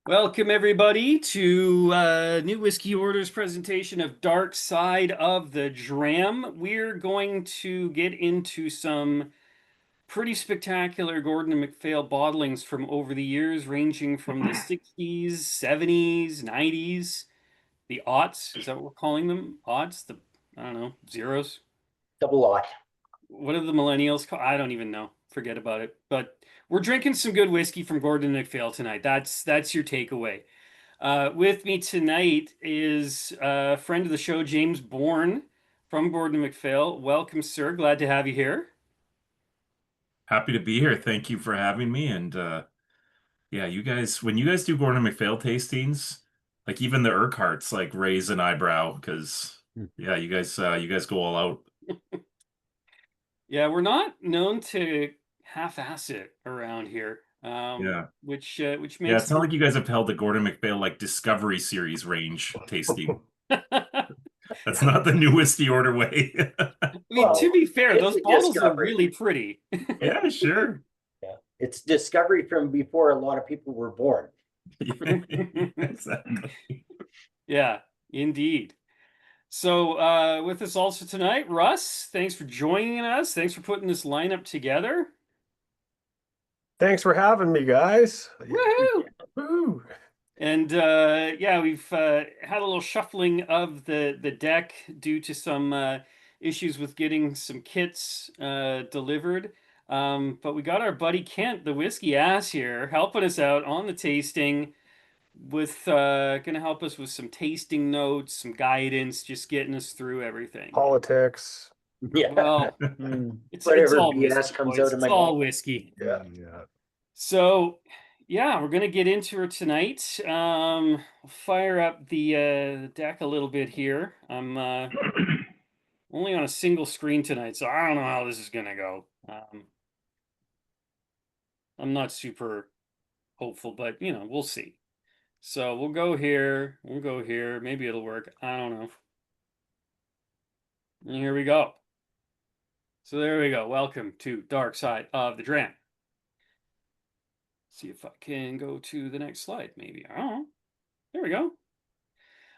Welcome everybody to New Whiskey Orders presentation of Dark Side of the Dram. We're going to get into some pretty spectacular Gordon and MacPhail bottlings from over the years, ranging from the 60s, 70s, 90s, the aughts. Is that what we're calling them? Aughts? I don't know, zeros? Double lot. What are the millennials call? I don't even know. Forget about it. But we're drinking some good whiskey from Gordon and MacPhail tonight. That's your takeaway. With me tonight is a friend of the show, James Bornn from Gordon and MacPhail. Welcome, sir. Glad to have you here. Happy to be here. Thank you for having me. And yeah, when you guys do Gordon MacPhail tastings, like even the Urquharts like raise an eyebrow because yeah, you guys go all out. Yeah, we're not known to half-ass it around here, Yeah. which Yeah, makes it's not like you guys have held the Gordon MacPhail like Discovery Series range tasting. That's not the new whiskey order way. I mean, to be fair, those a bottles are discovery. really pretty. Yeah, sure. Yeah, it's discovery from before a lot of people were born. Yeah, exactly. Yeah, indeed. So with us also tonight, Russ, thanks for joining us. Thanks for putting this lineup together. Thanks for having me, guys. Woohoo! Woo. And yeah, we've had a little shuffling of the deck due to some issues with getting some kits delivered. But we got our buddy Kent, the whiskey ass here, helping us out on the tasting with gonna help us with some tasting notes, some guidance, just getting us through everything. Politics. Yeah, Well, it's whatever all BS whiskey, comes boys. out of It's my all mouth. whiskey. Yeah. So, yeah, we're gonna get into her tonight. Fire up the deck a little bit here. I'm only on a single screen tonight, so I don't know how this is gonna go. I'm not super hopeful, but you know, we'll see. So we'll go here. We'll go here. Maybe it'll work. I don't know. And here we go. So there we go. Welcome to Dark Side of the Dram. See if I can go to the next slide, maybe. I don't know. There we go.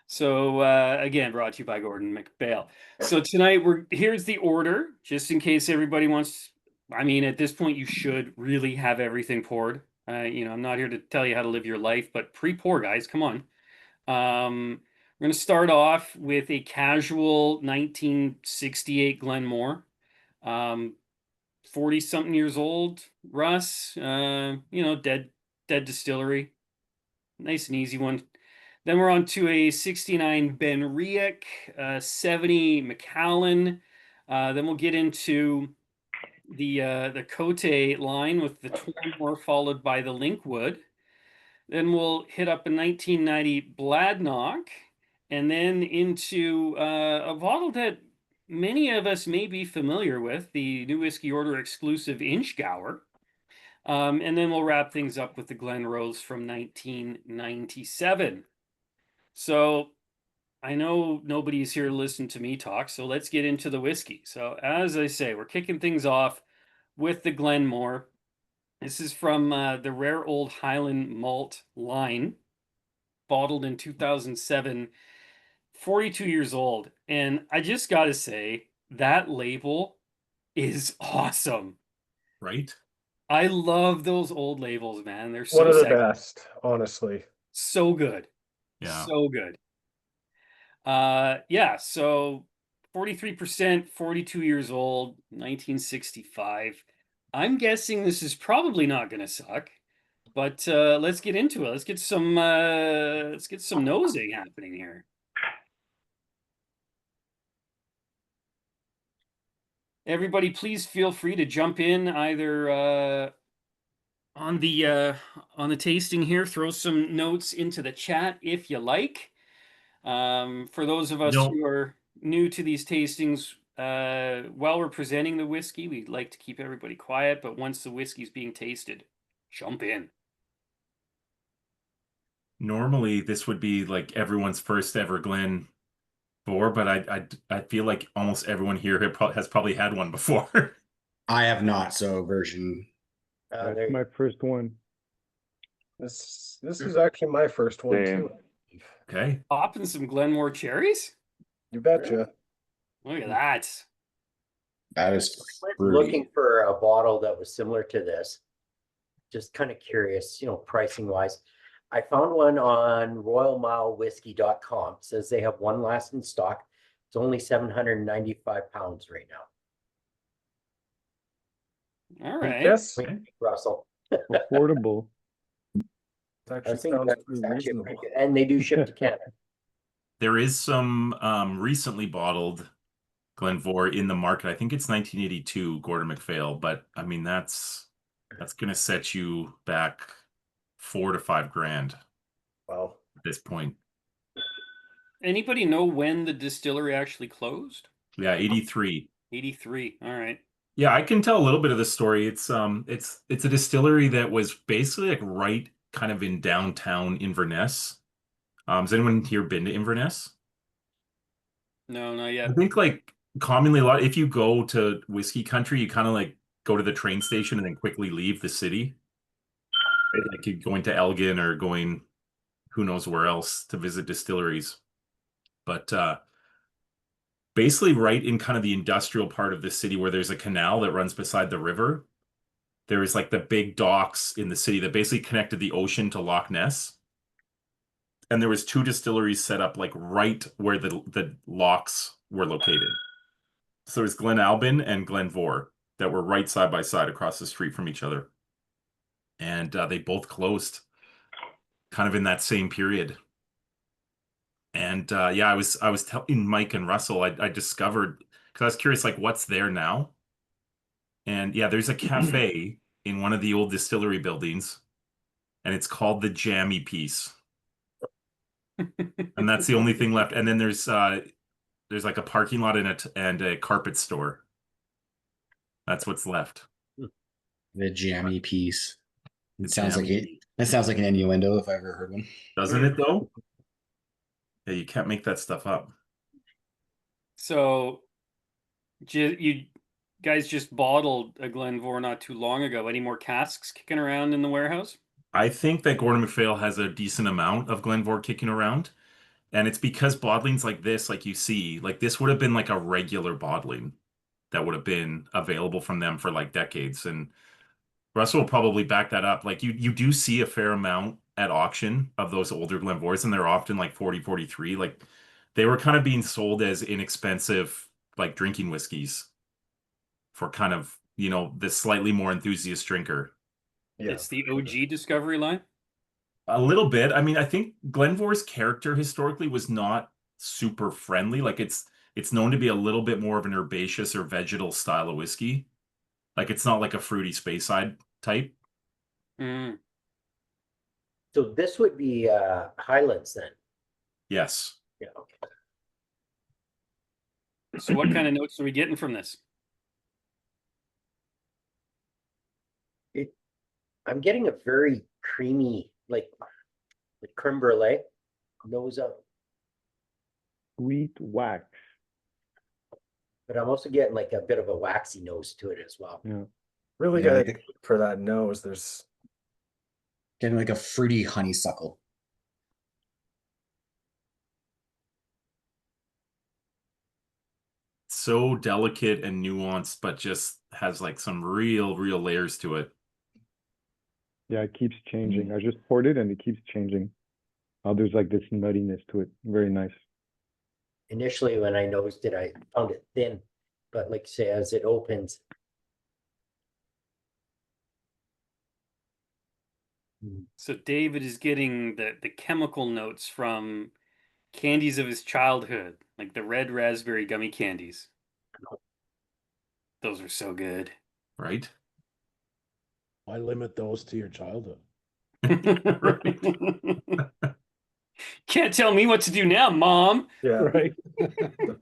So again, brought to you by Gordon MacPhail. So tonight here's the order, just in case everybody wants. I mean, at this point, you should really have everything poured. You know, I'm not here to tell you how to live your life, but pre-pour, guys, come on. We're going to start off with a casual 1968 Glen Mhor. 40-something years old, Russ. You know, dead distillery. Nice and easy one. Then we're on to a 69 BenRiach, 70 Macallan. Then we'll get into the Cote line with the Tormore followed by the linkwood. Then we'll hit up a 1990 Bladnoch, and then into a bottle that many of us may be familiar with, the New Whiskey Order exclusive Inchgower. And then we'll wrap things up with the Glenrothes from 1997. So I know nobody's here to listen to me talk, so let's get into the whiskey. So as I say, we're kicking things off with the Glen Mhor. This is from the Rare Old Highland Malt line, bottled in 2007, 42 years old. And I just got to say, that label is awesome. Right? I love those old labels, man. They're so One of the sexy. best, honestly. So good. Yeah. So good. Yeah, so 43%, 42 years old, 1965. I'm guessing this is probably not going to suck, but let's get into it. Let's get some nosing happening here. Everybody, please feel free to jump in either on the tasting here. Throw some notes into the chat if you like. For those of us who are new to these tastings, while we're presenting the whiskey, we'd like to keep everybody quiet, but once the whiskey's being tasted, jump in. Normally, this would be like everyone's first ever Glen Mhor, but I feel like almost everyone here has probably had one before. I have not, so version. That's my first one. This is actually my first one Damn. too. Okay. Popping some Glen Mhor cherries? You betcha. Look at that. That is Went fruity. looking for a bottle that was similar to this. Just kind of curious, pricing wise. I found one on royalmilewhiskey.com. It says they have one last in stock. It's only 795 pounds right now. All right. Yes, What do you think, Russell? Affordable. it I actually think sounds that's pretty actually reasonable. pretty good. And they do ship to Canada. There is some recently bottled Glenvor in the market. I think it's 1982 Gordon MacPhail, but I mean that's gonna set you back $4 to $5 grand Wow. at this point. Anybody know when the distillery actually closed? Yeah, 83. 83. All right. Yeah, I can tell a little bit of the story. It's a distillery that was basically like right kind of in downtown Inverness. Has anyone here been to Inverness? No, not I yet. think like commonly a lot, if you go to whiskey country, you kind of like go to the train station and then quickly leave the city. Right? Like you're going to Elgin or going who knows where else to visit distilleries. But basically right in kind of the industrial part of the city where there's a canal that runs beside the river, there is like the big docks in the city that basically connected the ocean to Loch Ness. And there was 2 distilleries set up like right where the locks were located. So there's Glen Albin and Glenvor that were right side by side across the street from each other. And they both closed kind of in that same period. And yeah, I was telling Mike and Russell, I discovered, because I was curious, like, what's there now? And yeah, there's a cafe in one of the old distillery buildings, and it's called the Jammy Piece. And that's the only thing left. And then there's like a parking lot and a carpet store. That's what's left. The jammy piece. The It sounds like jammy it. piece. That sounds like an innuendo if I ever heard one. Doesn't it though? Yeah, you can't make that stuff up. So, you guys just bottled a Glenvor not too long ago. Any more casks kicking around in the warehouse? I think that Gordon MacPhail has a decent amount of Glenvor kicking around. And it's because bottlings like this, like you see, like this would have been like a regular bottling that would have been available from them for like decades. And Russell will probably back that up. Like you do see a fair amount at auction of those older Glenvors, and they're often like 40, 43. Like they were kind of being sold as inexpensive, like drinking whiskeys for kind of, the slightly more enthusiast drinker. Yeah. It's the OG Discovery line. A little bit. I mean, I think Glenvor's character historically was not super friendly. Like it's known to be a little bit more of an herbaceous or vegetal style of whiskey. Like it's not like a fruity Speyside type. Mm. So this would be Highlands then. Yes. Yeah. Okay. So, what kind of notes are we getting from this? I'm getting a very creamy, like creme brulee nose up, Sweet wax. but I'm also getting like a bit of a waxy nose to it as well. Yeah. Really Yeah, gotta like for that nose. There's Getting like a fruity honeysuckle. So delicate and nuanced, but just has like some real layers to it. Yeah, it keeps changing. I just poured it and it keeps changing. There's like this nuttiness to it. Very nice. Initially, when I nosed it, I found it thin, but like say as it opens, So, David is getting the chemical notes from candies of his childhood, like the red raspberry gummy candies. Those are so good. Right? Why limit those to your childhood? Can't tell me what to do now, Mom. yeah. Right.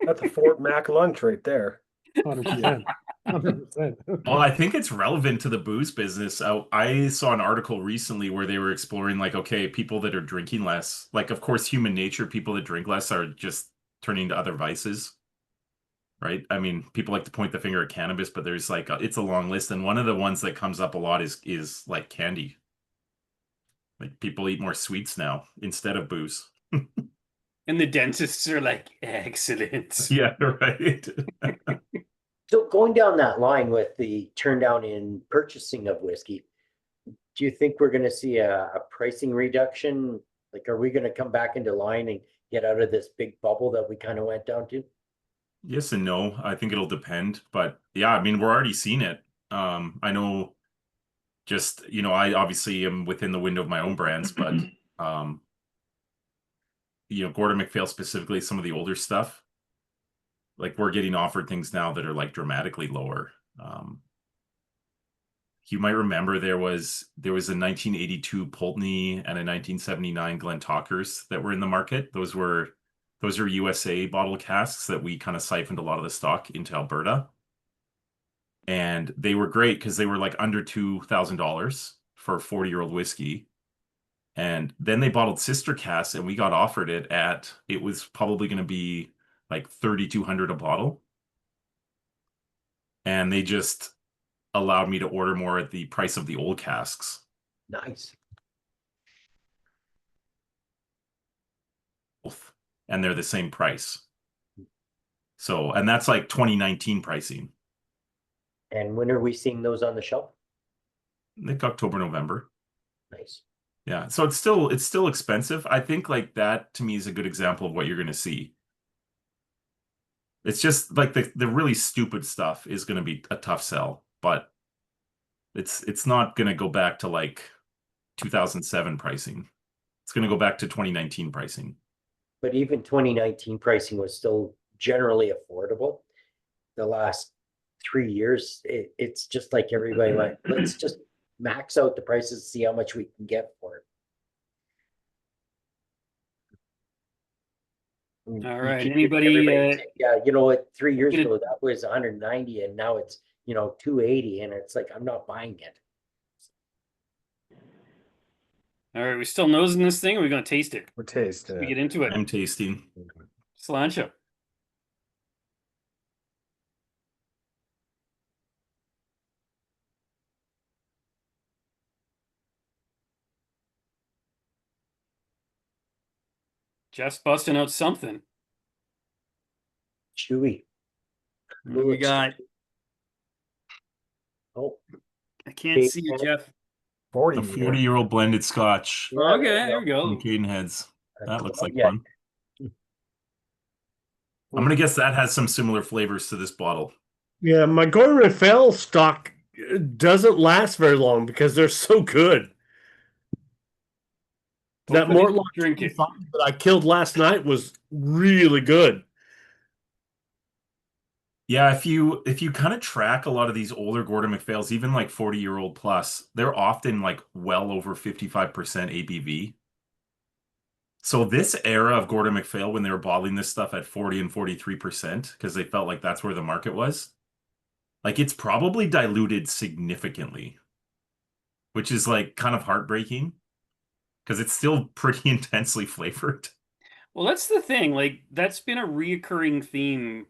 That's a Fort Mac lunch right there. 100%. 100%. Well, I think it's relevant to the booze business. I saw an article recently where they were exploring like, okay, people that are drinking less, like of course human nature, people that drink less are just turning to other vices. Right? I mean, people like to point the finger at cannabis, but there's like it's a long list, and one of the ones that comes up a lot is like candy. Like people eat more sweets now instead of booze. And the dentists are like, excellent. Yeah, right. So going down that line with the turn down in purchasing of whiskey, do you think we're gonna see a pricing reduction? Like, are we gonna come back into line and get out of this big bubble that we kind of went down to? Yes and no. I think it'll depend, but yeah, I mean, we're already seeing it. I know just, I obviously am within the window of my own brands, but Gordon MacPhail specifically, some of the older stuff, like we're getting offered things now that are like dramatically lower. You might remember there was a 1982 Pulteney and a 1979 Glentockers that were in the market. Those are USA bottle casks that we kind of siphoned a lot of the stock into Alberta. And they were great because they were like under $2,000 for a 40-year-old whiskey. And then they bottled sister casks and we got offered it was probably going to be like $3,200 a bottle. And they just allowed me to order more at the price of the old casks. Nice. And they're the same price. So, and that's like 2019 pricing. And when are we seeing those on the shelf? Like October, November. Nice. Yeah. So it's still expensive. I think like that to me is a good example of what you're going to see. It's just like the really stupid stuff is going to be a tough sell, but it's not going to go back to like 2007 pricing. It's going to go back to 2019 pricing. But even 2019 pricing was still generally affordable. The last 3 years, it's just like everybody went, let's just max out the prices, see how much we can get for it. All right. keep Anybody, everybody saying, yeah, you know what, 3 years ago that was 190 and now it's 280, and it's like, I'm not buying it. all right, we still nosing this thing, or are we gonna taste it? We're tasting We get it. into it. I'm tasting. Cilantro. Jeff's busting out something. Chewy. What do we got? Oh, I can't see you, Jeff. 40 A 40-year-old blended scotch yeah, Okay, there we go. from Cadenheads. That looks like yeah. fun. I'm gonna guess that has some similar flavors to this bottle. Yeah, my Gordon MacPhail stock doesn't last very long because they're so good. That Open it, Mortlock drink it. 25 that I killed last night was really good. Yeah, if you kind of track a lot of these older Gordon MacPhails, even like 40-year-old plus, they're often like well over 55% ABV. So this era of Gordon MacPhail, when they were bottling this stuff at 40 and 43%, because they felt like that's where the market was, like it's probably diluted significantly, which is like kind of heartbreaking because it's still pretty intensely flavored. Well, that's the thing. Like, that's been a reoccurring theme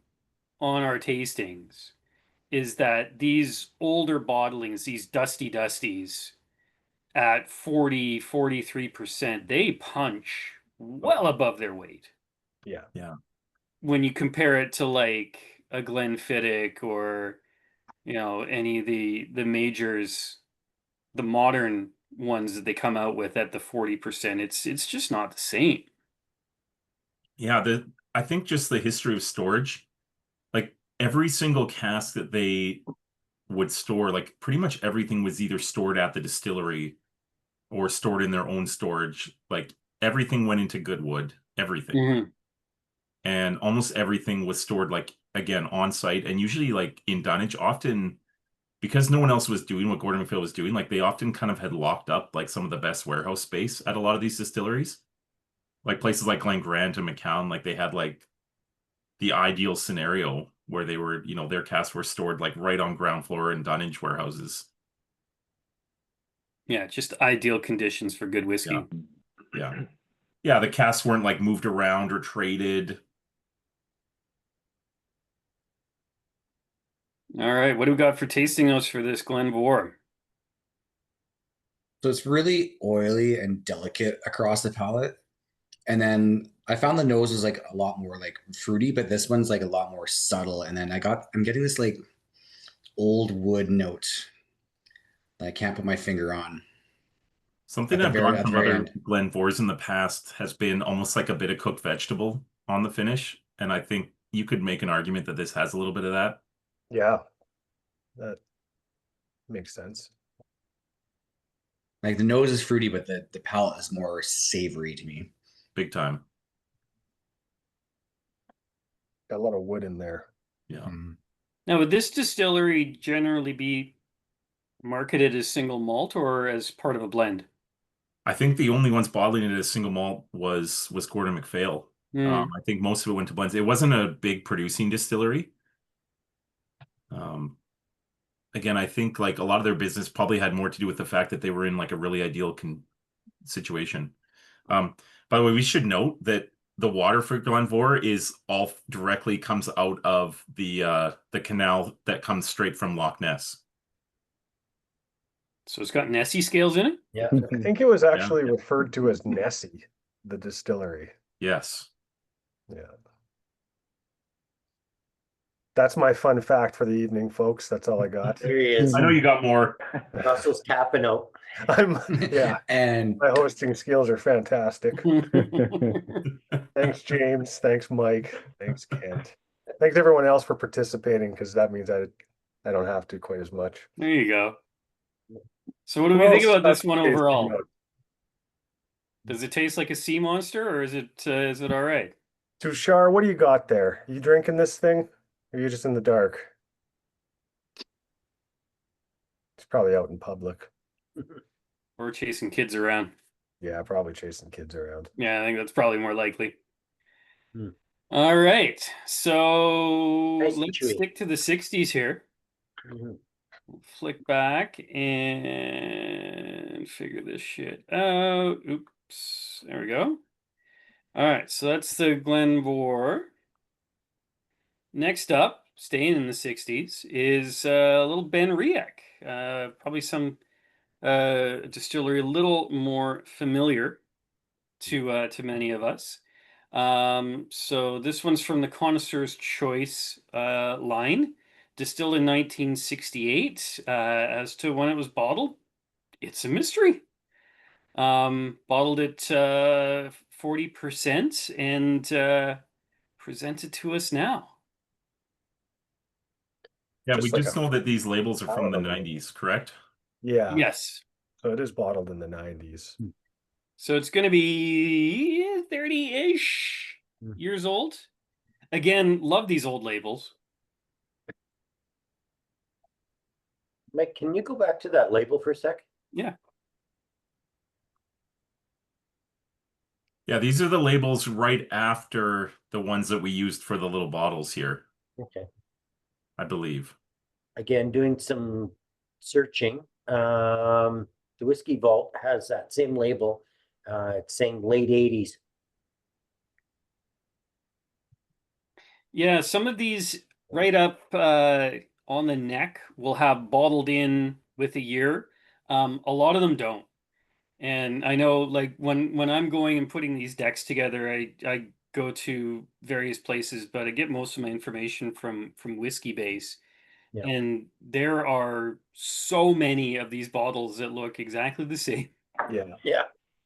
on our tastings, is that these older bottlings, these dusties at 43%, they punch well above their weight. Yeah. Yeah. When you compare it to like a Glenfiddich or, any of the majors, the modern ones that they come out with at the 40%, it's just not the same. Yeah, I think just the history of storage, like every single cask that they would store, like pretty much everything was either stored at the distillery or stored in their own storage. Like everything went into Goodwood, everything. Mhm. And almost everything was stored like again on site and usually like in dunnage, often because no one else was doing what Gordon MacPhail was doing, like they often kind of had locked up like some of the best warehouse space at a lot of these distilleries. Like places like Glengrant and Macallan, like they had like the ideal scenario where they were, their casks were stored like right on ground floor in dunnage warehouses. Yeah, just ideal conditions for good whiskey. Yeah. Yeah, the casks weren't like moved around or traded. All right, what do we got for tasting notes for this Glen Mhor? So it's really oily and delicate across the palate. And then I found the nose was like a lot more like fruity, but this one's like a lot more subtle. And then I'm getting this like old wood note that I can't put my finger on. Something At the I've very gotten at the from very other end. Glen Mhors in the past has been almost like a bit of cooked vegetable on the finish. And I think you could make an argument that this has a little bit of that. Yeah, that makes sense. Like the nose is fruity, but the palate is more savory to me. Big time. Got a lot of wood in there. Yeah. Now, would this distillery generally be marketed as single malt or as part of a blend? I think the only ones bottling it as single malt was Gordon MacPhail. Mm. I think most of it went to blends. It wasn't a big producing distillery. Again, I think like a lot of their business probably had more to do with the fact that they were in like a really ideal situation. By the way, we should note that the water for Glen Mhor is all directly comes out of the canal that comes straight from Loch Ness. So it's got Nessie scales in it? Yeah. I think it was actually referred to as Nessie, the distillery. Yes. Yeah. That's my fun fact for the evening, folks. That's all I got. There he is. I know you got more. Russell's tapping out. Yeah, And my hosting skills are fantastic. Thanks, James. Thanks, Mike. Thanks, Kent. Thanks everyone else for participating, because that means I don't have to quite as much. There you go. So what do we Well, think about this that's one tasty overall? note. Does it taste like a sea monster, or is it all right? Tushar, what do you got there? You drinking this thing? Or are you just in the dark? It's probably out in public. Or chasing kids around? Yeah, probably chasing kids around. Yeah, I think that's probably more likely. Hmm. All right, so Nice and let's chewy. stick to the 60s here. Mhm. We'll flick back and figure this shit out. Oops, there we go. All right, so that's the Glen Mhor. Next up, staying in the 60s, is a little BenRiach. Probably some distillery a little more familiar to many of us. So this one's from the Connoisseur's Choice line, distilled in 1968. As to when it was bottled, it's a mystery. Bottled at 40% and presented to us now. Yeah, Just we like just a- know that these labels are from the Bottled. 90s, correct? Yeah. Yes. So it is bottled in the 90s. So it's going to be 30-ish years old. Again, love these old labels. Mike, can you go back to that label for a sec? Yeah. Yeah, these are the labels right after the ones that we used for the little bottles here, Okay. I believe. Again, doing some searching. The Whiskey Vault has that same label. It's saying late 80s. Yeah, some of these right up on the neck will have bottled in with a year. A lot of them don't. And I know like when I'm going and putting these decks together, I go to various places, but I get most of my information from Whiskey Base. Yeah. And there are so many of these bottles that look exactly the same. Yeah. Yeah.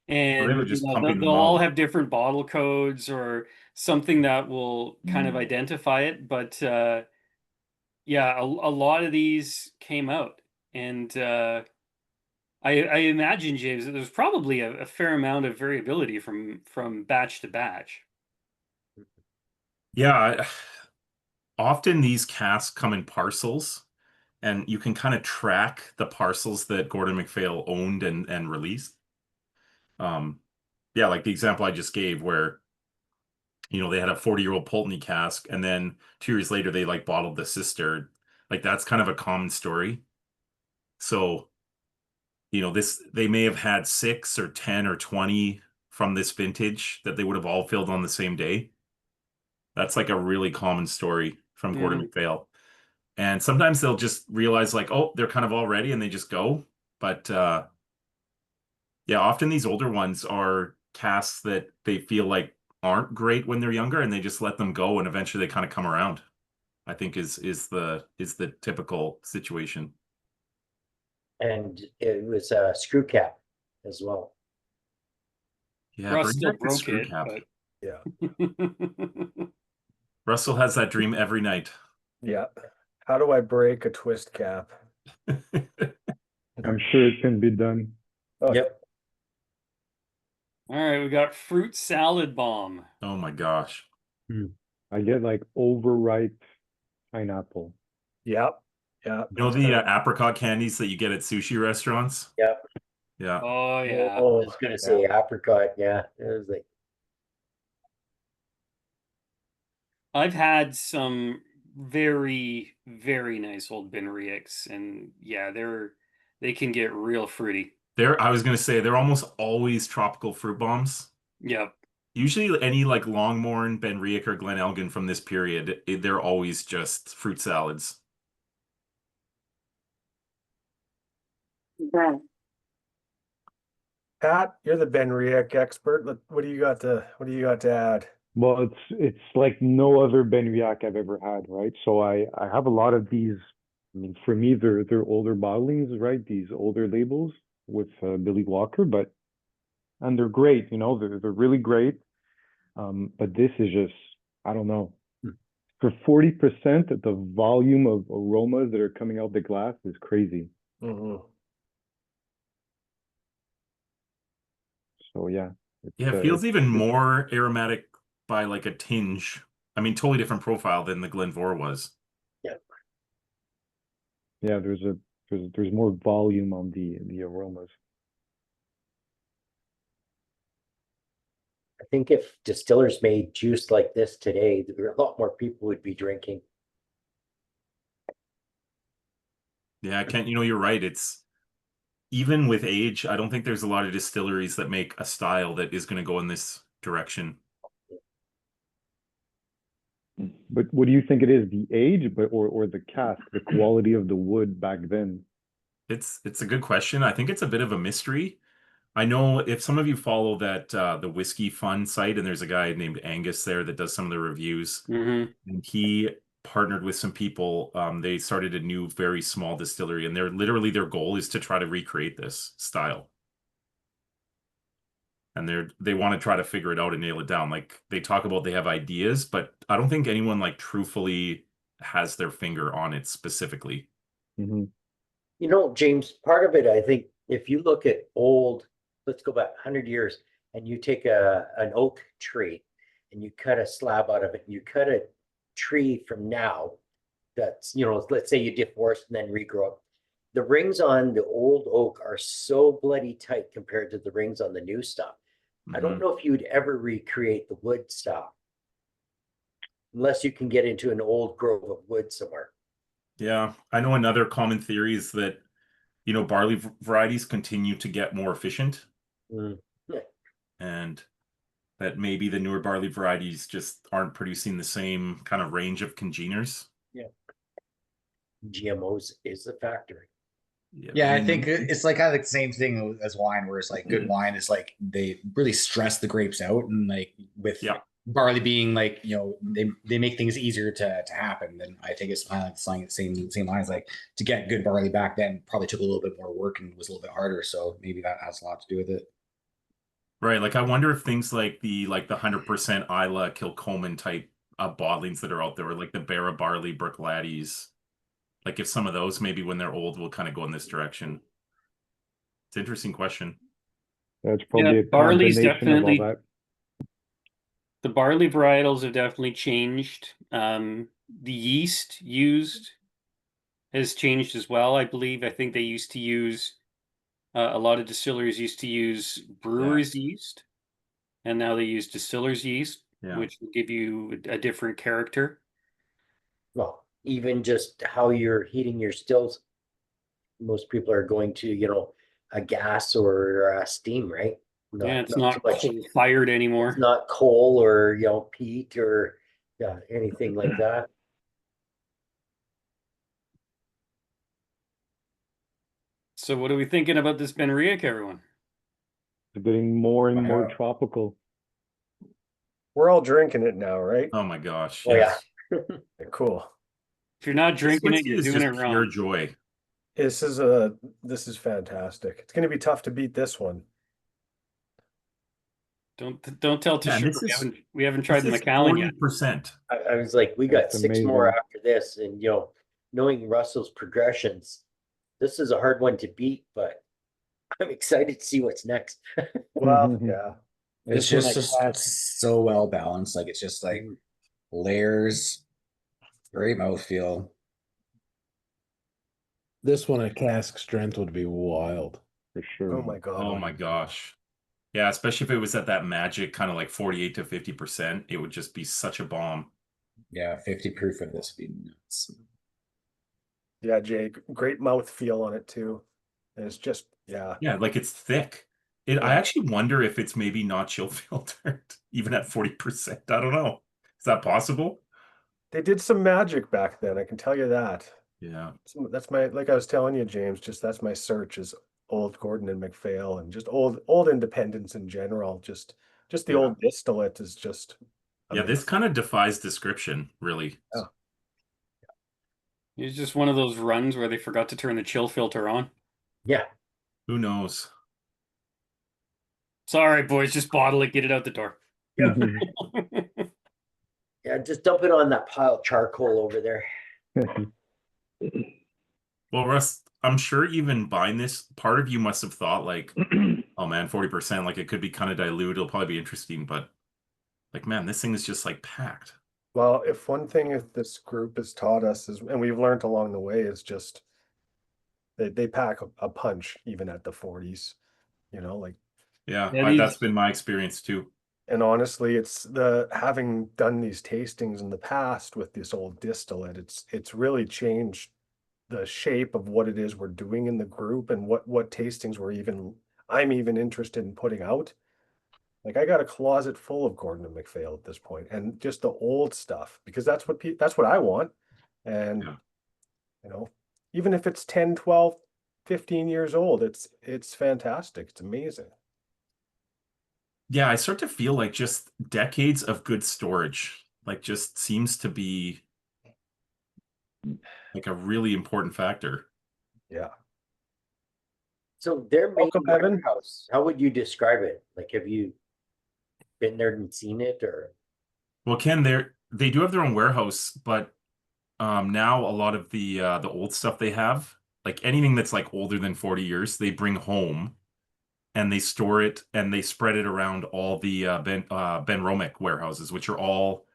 And They were just pumping they'll them all out. have different bottle codes or something that will kind of identify it. But yeah, a lot of these came out. And I imagine, James, that there's probably a fair amount of variability from batch to batch. Yeah, often these casks come in parcels, and you can kind of track the parcels that Gordon MacPhail owned and released. Yeah, like the example I just gave where, they had a 40-year-old Pulteney cask, and then 2 years later they like bottled the sister. Like that's kind of a common story. So, they may have had 6 or 10 or 20 from this vintage that they would have all filled on the same day. That's like a really common story from Gordon MacPhail. And sometimes they'll just realize like, oh, they're kind of all ready and they just go. But Yeah, often these older ones are casks that they feel like aren't great when they're younger, and they just let them go, and eventually they kind of come around. I think is the typical situation. And it was a screw cap as well. Yeah, Russ bring still back the broke screw it, cap. but Yeah. Russell has that dream every night. Yeah. How do I break a twist cap? I'm sure it can be done. Oh, Yep. all right, we got fruit salad bomb. Oh my gosh. I get like overripe pineapple. yeah. Yeah. You know that's the kinda- apricot candies that you get at sushi restaurants? Yep. Yeah. Oh yeah. I was gonna say apricot. Yeah. It was like, I've had some very, very nice old BenRiachs, and yeah, they can get real fruity. I was gonna say they're almost always tropical fruit bombs. Yep. Usually any like Longmorn, BenRiach, or Glen Elgin from this period, they're always just fruit salads. Pat, you're the BenRiach expert. What do you got to add? Well, it's like no other BenRiach I've ever had, right? So I have a lot of these. I mean, for me, they're older bottlings, right? These older labels with Billy Walker, and they're great, you know, they're really great. But this is just, I don't know. For 40%, the volume of aromas that are coming out the glass is crazy. Mhm. So yeah. Yeah, it feels even more aromatic by like a tinge. I mean, totally different profile than the Glen Mhor was. Yeah, there's more volume on the aromas. I think if distillers made juice like this today, there were a lot more people would be drinking. Yeah, Kent, you're right. It's even with age, I don't think there's a lot of distilleries that make a style that is going to go in this direction. But what do you think it is? The age, or the cask, the quality of the wood back then? It's a good question. I think it's a bit of a mystery. I know if some of you follow that the Whiskey Fun site, and there's a guy named Angus there that does some of the reviews, Mm-hmm. and he partnered with some people. They started a new, very small distillery, and their goal is to try to recreate this style. And they want to try to figure it out and nail it down. Like they talk about they have ideas, but I don't think anyone like truthfully has their finger on it specifically. Mm-hmm. You know, James, part of it, I think, if you look at old, let's go back 100 years, and you take an oak tree and you cut a slab out of it, and you cut a tree from now that's, let's say you deforest and then regrow it. The rings on the old oak are so bloody tight compared to the rings on the new stuff. I don't know if you'd ever recreate the wood stuff unless you can get into an old grove of wood somewhere. Yeah, I know another common theory is that, barley varieties continue to get more efficient. Yeah. And that maybe the newer barley varieties just aren't producing the same kind of range of congeners. Yeah. GMOs is a factor. Yeah, I think it's like kind of like the same thing as wine, where it's like good wine is like they really stress the grapes out, and like with barley being like, they make things easier to happen. Then I think it's kind of like the same lines, like to get good barley back then probably took a little bit more work and was a little bit harder. So maybe that has a lot to do with it. Right. Like I wonder if things like the 100% Isla Kilcoman type bottlings that are out there, or like the Barra Barley Brookladdies, like if some of those maybe when they're old will kind of go in this direction. It's an interesting question. That's probably a barley's combination definitely of all that. the barley varietals have definitely changed. The yeast used has changed as well, I believe. I think they used to use a lot of distilleries used to use brewer's yeast, and now they use distiller's yeast, which will give you a different character. Well, even just how you're heating your stills, most people are going to, a gas or steam, right? It's not coal-fired anymore. It's not coal or, peat or anything like that. So what are we thinking about this BenRiach, everyone? It's getting more and more Wow. tropical. We're all drinking it now, right? Oh my gosh. Oh, yeah. Yes. Cool. If you're not This drinking it, whiskey you're is doing just it pure wrong. joy. This is fantastic. It's going to be tough to beat this one. Don't tell Yeah, and Tashira this is we haven't tried the this is Macallan yet. 40%. I was like, we got That's 6 more amazing. after this, and knowing Russell's progressions, this is a hard one to beat, but I'm excited to see what's next. Well, yeah. It's This one just so well balanced. Like it's just like layers, great mouthfeel. This one at cask strength would be wild. For sure. Oh my god. Oh my gosh. Yeah, especially if it was at that magic kind of like 48 to 50%, it would just be such a bomb. Yeah, 50 proof of this would be nuts. Yeah, Jay, great mouth feel on it too. And it's just, yeah. Yeah, like it's thick. I Yeah. actually wonder if it's maybe not chill filtered, even at 40%. I don't know. Is that possible? They did some magic back then, I can tell you that. Yeah. That's my, like I was telling you, James, just that's my search is old Gordon and MacPhail and just old independents in general. Just the Yeah. old distillate is just Yeah, this kind of defies description, really. Yeah. It's just one of those runs where they forgot to turn the chill filter on. Yeah. Who knows? Sorry, boys, just bottle it, get it out the door. Yeah. Yeah, just dump it on that pile of charcoal over there. Well, Russ, I'm sure even buying this, part of you must have thought like, oh man, 40%, like it could be kind of dilute. It'll probably be interesting, but like, man, this thing is just like packed. Well, if one thing if this group has taught us is, and we've learned along the way, is just they pack a punch even at the 40s, like. Yeah, Yeah, that's been my experience too. And honestly, it's having done these tastings in the past with this old distillate, it's really changed the shape of what it is we're doing in the group and what tastings I'm even interested in putting out. Like I got a closet full of Gordon and MacPhail at this point, and just the old stuff because that's what I want. And Yeah. even if it's 10, 12, 15 years old, it's fantastic. It's amazing. Yeah, I start to feel like just decades of good storage, like just seems to be like a really important factor. Yeah. So their main Welcome, Evan. warehouse, how would you describe it? Like, have you been there and seen it, or? Well, Ken, they do have their own warehouse, but now a lot of the old stuff they have, like anything that's like older than 40 years, they bring home and they store it and they spread it around all the BenRiach warehouses, which are all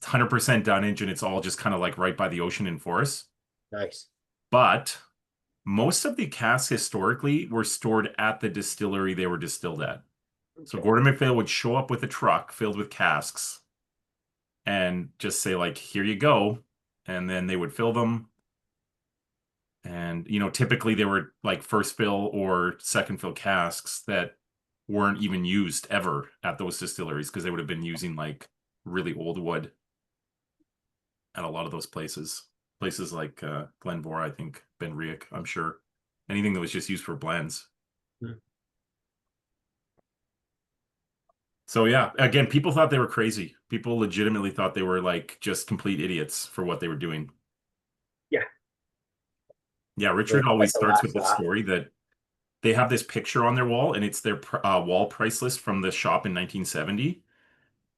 100% dunnage, and it's all just kind of like right by the ocean in Forest. Nice. But most of the casks historically were stored at the distillery they were distilled at. So Gordon MacPhail would show up with a truck filled with casks and just say like, here you go. And then they would fill them. And, typically they were like first fill or second fill casks that weren't even used ever at those distilleries because they would have been using like really old wood at a lot of those places. Places like Glen Mhor, I think, BenRiach, I'm sure. Anything that was just used for blends. So yeah, again, people thought they were crazy. People legitimately thought they were like just complete idiots for what they were doing. Yeah. Yeah, Richard always Like the starts with last the story that they have this picture on their wall, and it's their wall price list from the shop in 1970.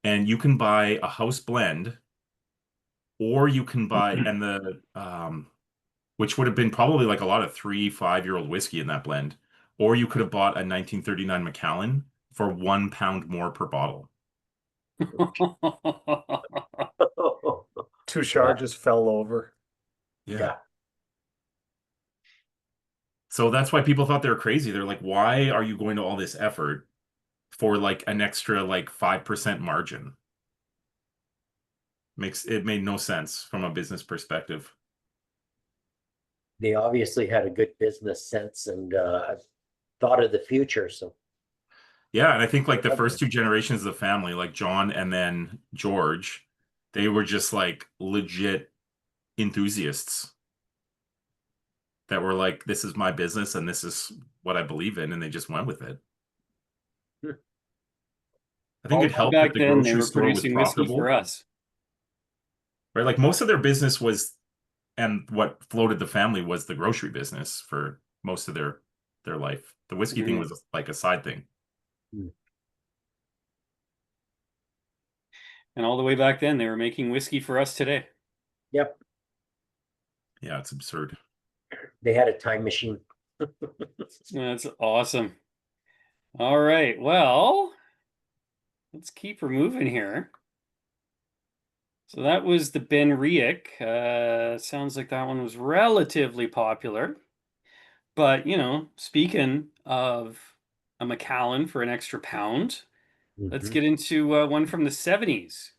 And you can buy a house blend, or you can buy, and the which would have been probably like a lot of 3-5-year-old whiskey in that blend, or you could have bought a 1939 Macallan for £1 more per bottle. Tushar just fell over. Yeah. So that's why people thought they were crazy. They're like, why are you going to all this effort for like an extra like 5% margin? It made no sense from a business perspective. They obviously had a good business sense and thought of the future. So Yeah, and I think like the first two generations of the family, like John and then George, they were just like legit enthusiasts that were like, this is my business and this is what I believe in, and they just went with it. I think All it helped back that the then, they grocery were store was producing whiskey profitable, for us. right? Like most of their business was, and what floated the family was the grocery business for most of their life. The whiskey thing Mhm. was like a side thing. And all the way back then, they were making whiskey for us today. Yep, Yeah, it's absurd. they had a time machine. That's awesome. All right, well, let's keep her moving here. So that was the BenRiach. Sounds like that one was relatively popular. But, speaking of a Macallan for an extra pound, let's Mhm. get into one from the 70s.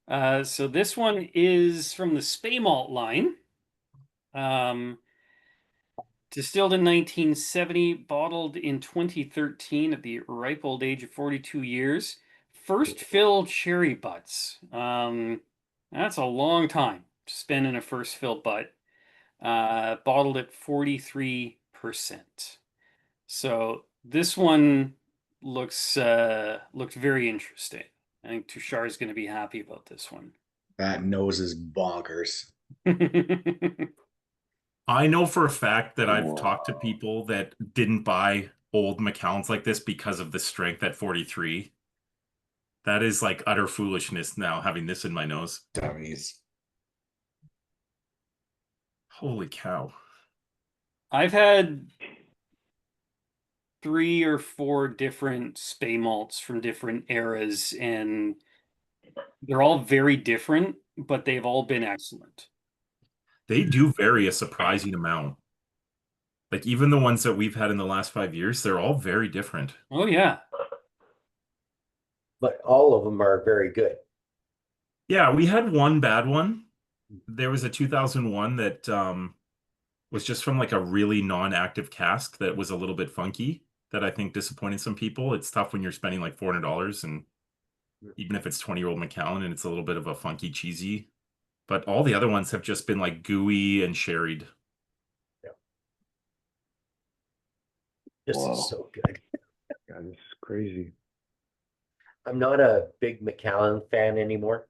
So this one is from the Spey Malt line. Distilled in 1970, bottled in 2013 at the ripe old age of 42 years. First fill cherry butts. That's a long time to spend in a first fill butt. Bottled at 43%. So this one looks very interesting. I think Tushar is going to be happy about this one. That nose is bonkers. I know for a fact that I've talked to people that didn't buy old Macallans like this because of the strength at 43. That is like utter foolishness now, having this in my nose. Dummies. Holy cow. I've had 3 or 4 different Spey malts from different eras, and they're all very different, but they've all been excellent. They do vary a surprising amount. Like even the ones that we've had in the last 5 years, they're all very different. Oh yeah. But all of them are very good. Yeah, we had one bad one. There was a 2001 that was just from like a really non-active cask that was a little bit funky that I think disappointed some people. It's tough when you're spending like $400 and even if it's 20-year-old Macallan and it's a little bit of a funky cheesy. But all the other ones have just been like gooey and sherried. This Wow. is so good. God, this is crazy. I'm I'm not a big Macallan fan anymore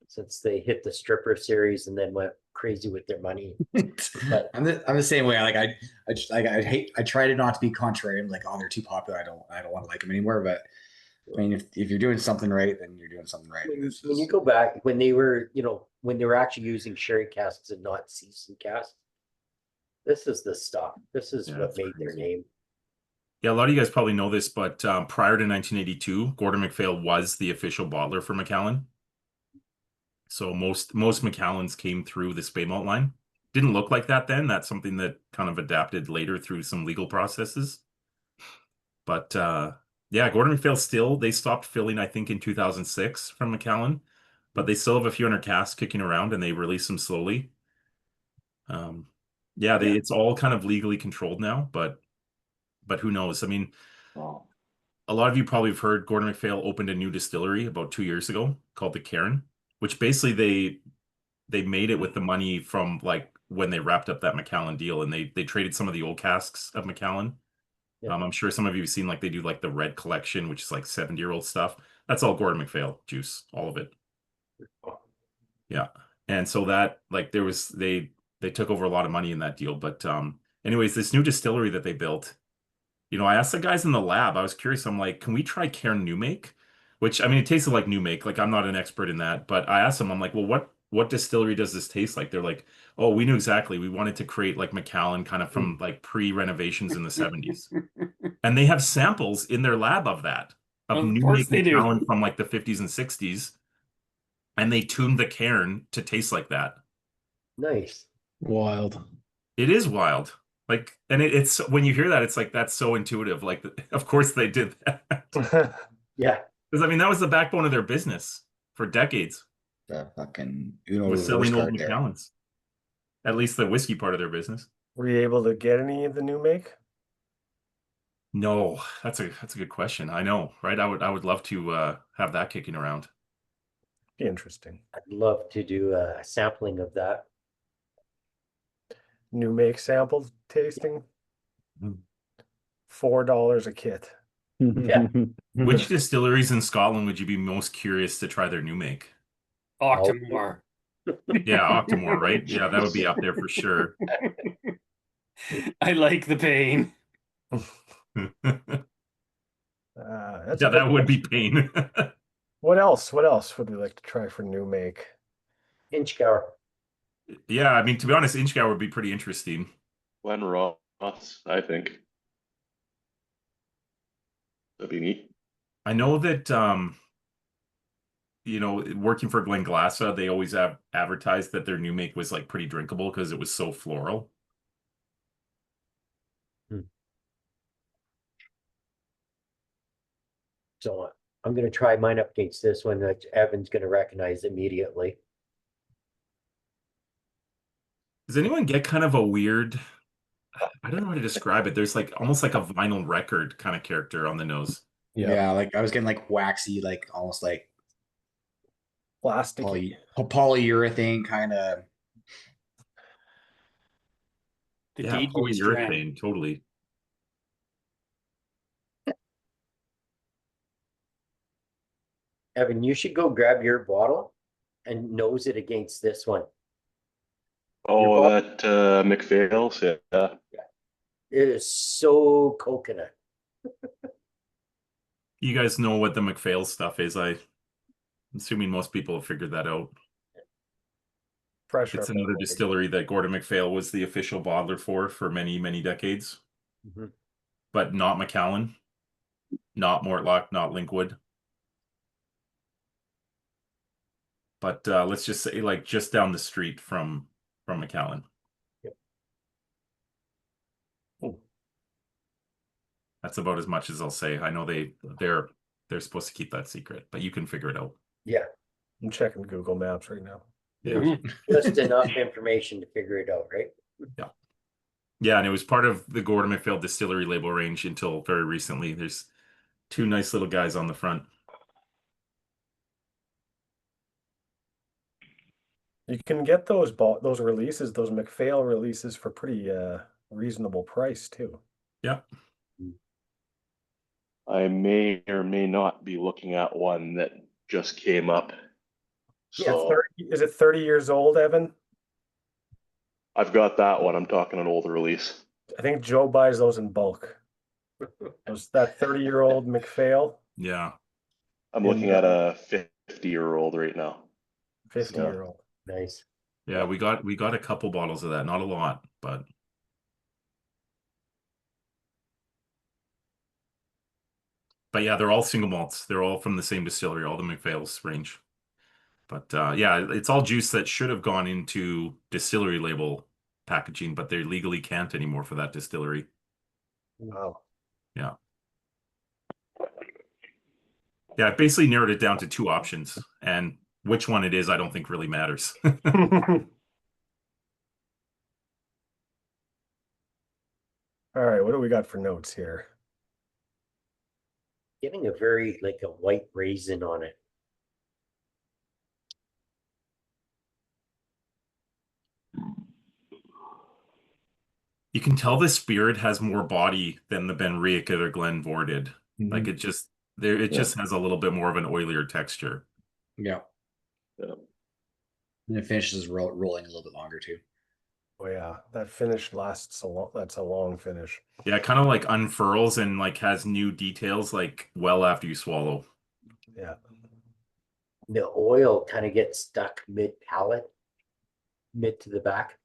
since they hit the stripper series and then went crazy with their money. But I'm the same way. Like I hate. I try to not to be contrary. I'm like, oh, they're too popular. I don't want to like them anymore. But I mean, if you're doing something right, then you're doing something right. when you go back, when they were, when they were actually using sherry casks and not seasoned casks, this is the stuff. This is Yeah, what it's made their crazy. name. Yeah, a lot of you guys probably know this, but prior to 1982, Gordon MacPhail was the official bottler for Macallan. So most Macallans came through the Spey Malt line. Didn't look like that then. That's something that kind of adapted later through some legal processes. But yeah, Gordon MacPhail still, they stopped filling, I think, in 2006 from Macallan, but they still have a few hundred casks kicking around and they release them slowly. Yeah, it's all kind of legally controlled now, but who knows? I mean, Wow. a lot of you probably have heard Gordon MacPhail opened a new distillery about 2 years ago called the Cairn, which basically they made it with the money from like when they wrapped up that Macallan deal and they traded some of the old casks of Macallan. Yeah. I'm sure some of you have seen like they do like the red collection, which is like 70-year-old stuff. That's all Gordon MacPhail juice, all of it. Yeah. And so that like there was they took over a lot of money in that deal. But anyways, this new distillery that they built, I asked the guys in the lab, I was curious, I'm like, can we try Cairn New Make? Which I mean it tasted like New Make. Like I'm not an expert in that, but I asked them, I'm like, well, what distillery does this taste like? They're like, oh, we knew exactly. We wanted to create like Macallan kind of from like pre-renovations in the 70s. And they have samples in their lab of that, of Of New course Make they do. Macallan from like the 50s and 60s. And they tuned the Cairn to taste like that. Nice. Wild. It is wild. Like, and it's when you hear that, it's like that's so intuitive. Like, of course they did that. Yeah. Because I mean, that was the backbone of their business for decades, The fucking Uno was reverse selling old card there. Macallans. At least the whiskey part of their business. Were you able to get any of the new make? No, that's a good question. I know, right? I would love to have that kicking around. Be interesting. I'd love to do a sampling of that. New make sample tasting. Mm. $4 a kit. Yeah. Which distilleries in Scotland would you be most curious to try their new make? Octomore. Yeah, Octomore, right? Yeah, that would be up there for sure. I like the pain. That's a Yeah, good that would be question. pain. What else? What else would we like to try for new make? Inchgower. Yeah, I mean, to be honest, Inchgower would be pretty interesting. Glenrothes, I think. That'd be neat. I know that working for Glenglassagh, they always have advertised that their new make was like pretty drinkable because it was so floral. So I'm going to try mine up against this one that Evan's going to recognize immediately. Does anyone get kind of a weird, I don't know how to describe it. There's like almost like a vinyl record kind of character on the nose. Yeah, like I was getting like waxy, like almost like Plastic. polyurethane kind of. The Yeah, DJ's Dram. polyurethane, totally. Evan, you should go grab your bottle and nose it against this one. Oh, that McPhail's, yeah. It is so coconut. You guys know what the McPhail stuff is. I'm assuming most people have figured that out. Fresh. It's another distillery that Gordon MacPhail was the official bottler for many, many decades. But not Macallan, not Mortlach, not Linkwood. But let's just say like just down the street from Macallan. That's about as much as I'll say. I know they're supposed to keep that secret, but you can figure it out. Yeah. I'm checking Google Maps right now. Yeah. Just enough information to figure it out, right? Yeah. Yeah, and it was part of the Gordon MacPhail distillery label range until very recently. There's two nice little guys on the front. You can get those releases, those MacPhail releases for pretty reasonable price too. Yeah. I may or may not be looking at one that just came up. So Is it 30 years old, Evan? I've got that one. I'm talking an older release. I think Joe buys those in bulk. That 30-year-old MacPhail. Yeah. I'm looking at a 50-year-old right now. 50-year-old. Nice. Yeah, we got a couple bottles of that, not a lot, but yeah, they're all single malts. They're all from the same distillery, all the MacPhail's range. But yeah, it's all juice that should have gone into distillery label packaging, but they legally can't anymore for that distillery. Wow. Yeah. Yeah, I basically narrowed it down to two options, and which one it is, I don't think really matters. All right, what do we got for notes here? Getting a very like a white raisin on it. You can tell the spirit has more body than the BenRiach or Glen Mhor did. Like it just has a little bit more of an oilier texture. Yeah. And it finishes rolling a little bit longer too. Oh yeah, that finish lasts a long. That's a long finish. Yeah, it kind of like unfurls and like has new details like well after you swallow. Yeah. The oil kind of gets stuck mid palate, mid to the back.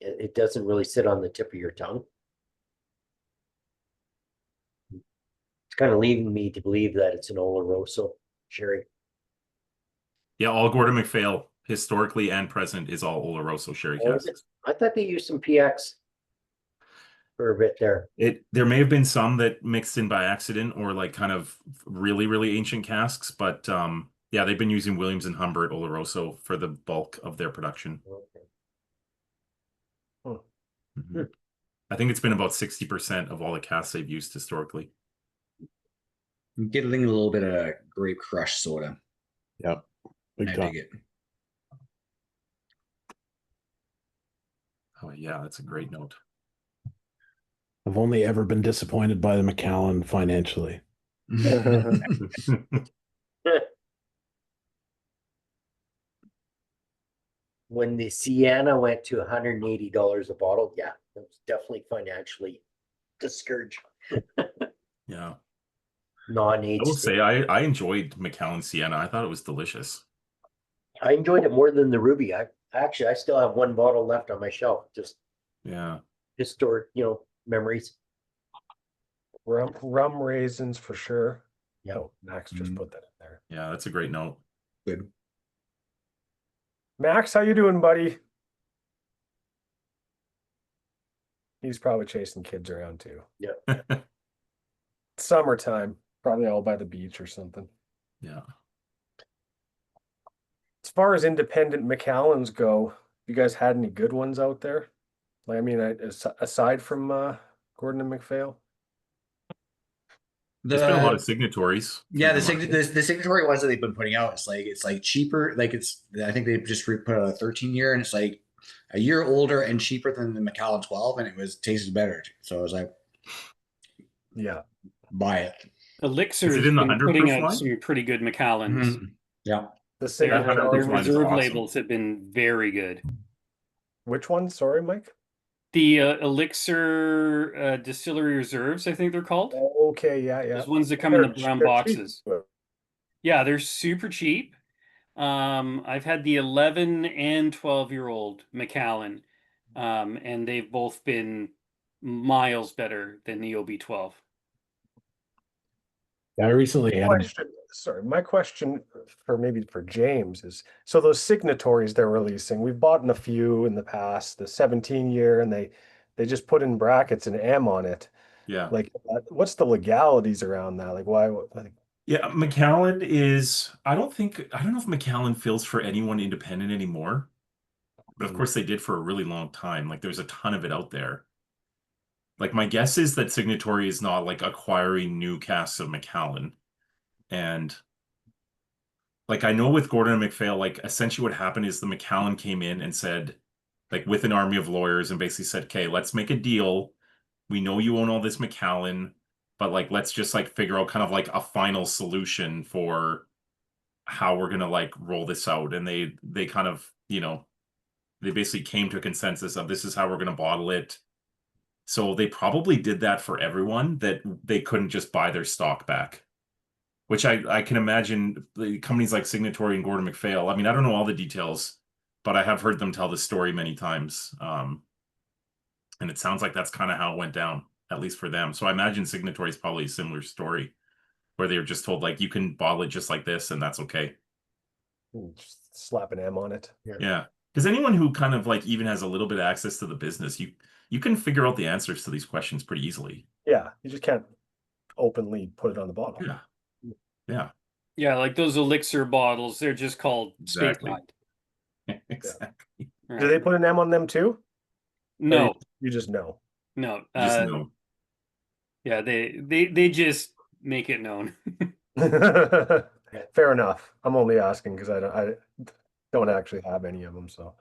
It doesn't really sit on the tip of your tongue. It's kind of leading me to believe that it's an Oloroso sherry. Yeah, all Gordon MacPhail, historically and present, is all Oloroso sherry casks. I thought they used some PX for a bit there. There may have been some that mixed in by accident or like kind of really, really ancient casks, but yeah, they've been using Williams and Humbert Oloroso for the bulk of their production. Okay. I think it's been about 60% of all the casks they've used historically. I'm getting a little bit of grape crush soda. Yep. I Big time. dig it. Oh yeah, that's a great note. I've only ever been disappointed by the Macallan financially. When the Sienna went to $180 a bottle, yeah, it was definitely financially discouraged. Yeah. I Non-aged. will say I enjoyed Macallan Sienna. I thought it was delicious. I enjoyed it more than the Ruby. I still have one bottle left on my shelf. Just Yeah. stored, memories. Rum raisins for sure. Yeah. Oh, Max just put that in there. Yeah, that's a great note. Good. Max, how you doing, buddy? He's probably chasing kids around too. Yeah. Summertime, probably all by the beach or something. Yeah. As far as independent Macallans go, you guys had any good ones out there? Like, I mean, aside from Gordon and MacPhail? There's been a lot of signatories. Yeah, through the market. the signatory ones that they've been putting out, it's like cheaper. Like I think they just put out a 13-year, and it's like a year older and cheaper than the Macallan 12, and tasted better. So I was like, yeah, buy it. Elixir Is it has in the been 100 putting proof out line? some pretty good Macallans. Yeah. the Their, same. That 100 their proof line is reserve awesome. labels have been very good. Which one? Sorry, Mike. The Elixir Distillery Reserves, I think they're called. Okay, yeah. Those ones that come in the brown They're boxes. cheap. Yeah, they're super cheap. I've had the 11 and 12-year-old Macallan, and they've both been miles better than the OB12. I recently had My question for James is, so those signatories they're releasing, we've bought in a few in the past, the 17-year, and they just put in brackets an M on it. Yeah. Like, what's the legalities around that? Like, why? Like, Yeah, Macallan is, I don't know if Macallan fills for anyone independent anymore. But of course they did for a really long time. Like there's a ton of it out there. Like my guess is that Signatory is not like acquiring new casks of Macallan. And like I know with Gordon and MacPhail, like essentially what happened is the Macallan came in and said, like with an army of lawyers, and basically said, okay, let's make a deal. We know you own all this Macallan, but like let's just like figure out kind of like a final solution for how we're gonna like roll this out. And they kind of, they basically came to a consensus of this is how we're going to bottle it. So they probably did that for everyone, that they couldn't just buy their stock back, which I can imagine the companies like Signatory and Gordon MacPhail. I mean, I don't know all the details, but I have heard them tell the story many times. And it sounds like that's kind of how it went down, at least for them. So I imagine Signatory is probably a similar story where they were just told like, you can bottle it just like this and that's okay. just slap an M on it. Yeah. Because anyone who kind of like even has a little bit of access to the business, you can figure out the answers to these questions pretty easily. Yeah, you just can't openly put it on the bottle. Yeah. Yeah. Yeah, like those Elixir bottles, they're just called Exactly. Stateside. Exactly. Do they put an M on them too? No, You just know. no. Just know. Yeah, they just make it known. Fair enough. I'm only asking because I don't actually have any of them. So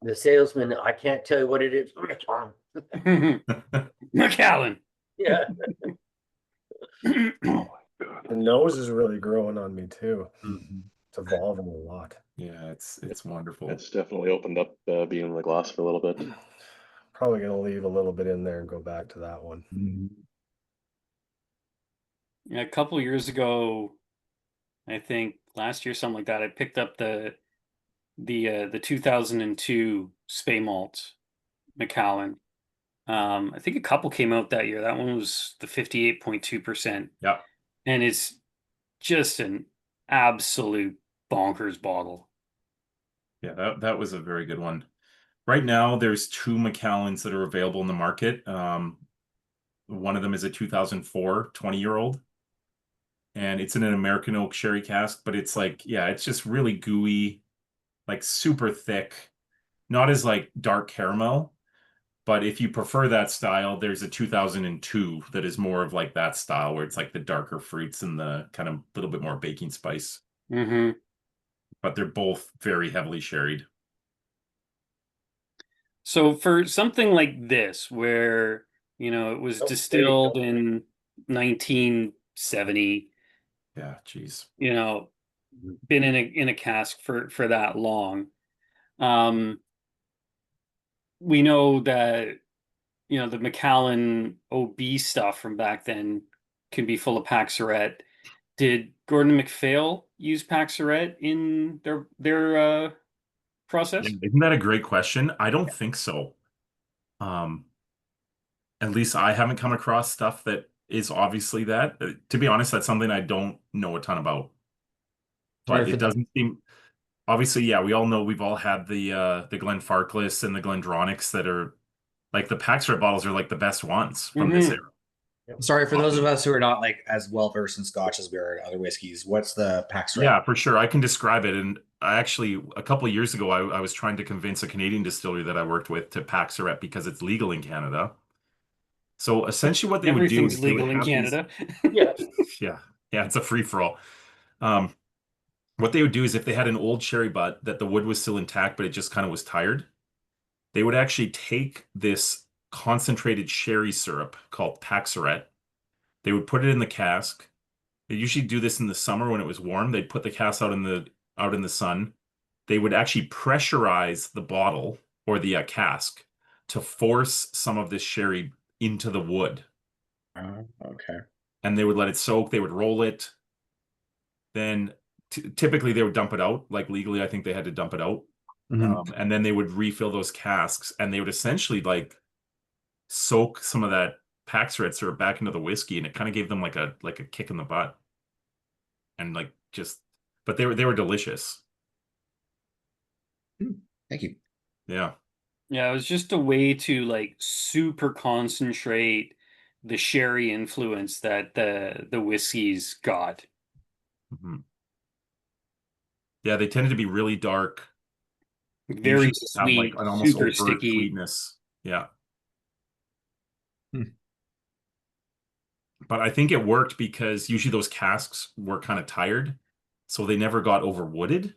The salesman, I can't tell you what it is. Macallan. Yeah. the nose is really growing on me too. It's evolving a lot. Yeah, it's wonderful. It's definitely opened up being in the glass for a little bit. Probably gonna leave a little bit in there and go back to that one. Yeah, a couple years ago, I think last year, something like that, I picked up the 2002 Spey Malt Macallan. I think a couple came out that year. That one was the 58.2%. Yeah. And it's just an absolute bonkers bottle. Yeah, that was a very good one. Right now, there's 2 Macallans that are available in the market. One of them is a 2004 20-year-old. And it's in an American oak sherry cask, but it's like, yeah, it's just really gooey, like super thick, not as like dark caramel. But if you prefer that style, there's a 2002 that is more of like that style where it's like the darker fruits and the kind of little bit more baking spice. Mm-hmm. But they're both very heavily sherried. So for something like this, where, it was distilled in 19 70, Yeah, geez. you know, been in a cask for that long. We know that, you know, the Macallan OB stuff from back then can be full of Paxaret. Did Gordon and MacPhail use Paxaret in their process? Isn't that a great question? I don't think so. At least I haven't come across stuff that is obviously that. To be honest, that's something I don't know a ton about. Sorry But for it doesn't seem obviously, yeah, we all know we've all had the Glenfarclas and the Glendronachs that are like the Paxaret bottles are like the best ones from this era. Sorry for those of us who are not like as well versed in Scotch as we are in other whiskeys. What's the Paxaret? Yeah, for sure. I can describe it. And I actually, a couple of years ago, I was trying to convince a Canadian distillery that I worked with to Paxaret because it's legal in Canada. So essentially what they would do Everything's is they would legal in have these- Canada. yeah, it's a free-for-all. What they would do is if they had an old sherry butt that the wood was still intact, but it just kind of was tired, they would actually take this concentrated sherry syrup called Paxaret. They would put it in the cask. They usually do this in the summer when it was warm. They'd put the cask out in the sun. They would actually pressurize the bottle or the cask to force some of this sherry into the wood. Okay. And they would let it soak. They would roll it. Then typically they would dump it out. Like legally, I think they had to dump it out. And then they would refill those casks, and they would essentially like soak some of that Paxaret syrup back into the whiskey, and it kind of gave them like a kick in the butt. And like but they were delicious. Thank you. Yeah. Yeah, it was just a way to like super concentrate the sherry influence that the whiskeys got. Mm-hmm. Yeah, they tended to be really dark. Very Usually have like sweet, an almost super overt sticky. sweetness. Yeah. But I think it worked because usually those casks were kind of tired, so they never got overwooded.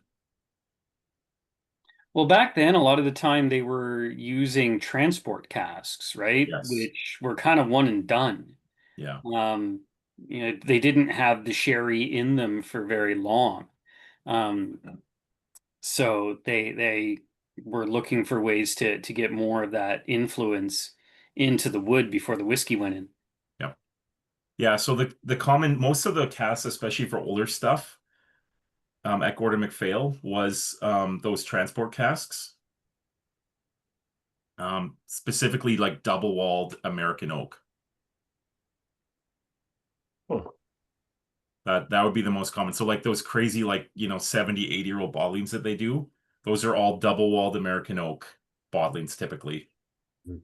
Well, back then, a lot of the time they were using transport casks, right? Yes. Which were kind of one and done. Yeah. You know, they didn't have the sherry in them for very long. So they were looking for ways to get more of that influence into the wood before the whiskey went in. Yeah. Yeah. So most of the casks, especially for older stuff, at Gordon MacPhail was those transport casks. Specifically like double-walled American oak. That would be the most common. So like those crazy, like, 70, 80-year-old bottlings that they do, those are all double-walled American oak bottlings typically. Do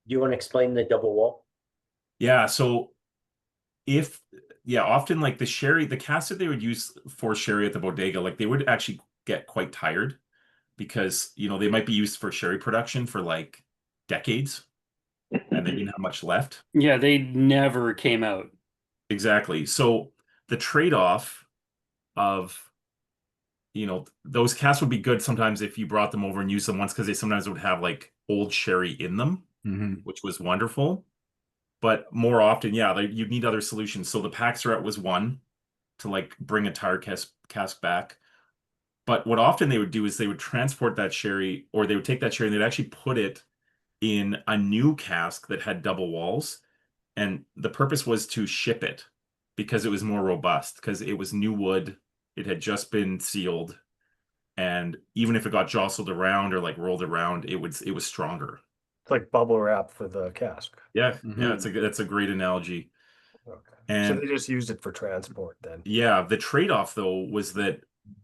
you want to explain the double wall? Yeah, so often like the casks that they would use for sherry at the bodega, like they would actually get quite tired because, they might be used for sherry production for like decades and they didn't have much left. Yeah, they never came out. Exactly. So the trade-off of, those casks would be good sometimes if you brought them over and used them once because they sometimes would have like old sherry in them, which was wonderful. But more often, you'd need other solutions. So the Paxaret was one to like bring a tired cask back. But what often they would do is they would transport that sherry, or they would take that sherry and they'd actually put it in a new cask that had double walls. And the purpose was to ship it because it was more robust, because it was new wood. It had just been sealed. And even if it got jostled around or like rolled around, it was stronger. It's like bubble wrap for the cask. Yeah. Yeah. That's a great analogy. Okay. And so they just used it for transport then. yeah, the trade-off though was that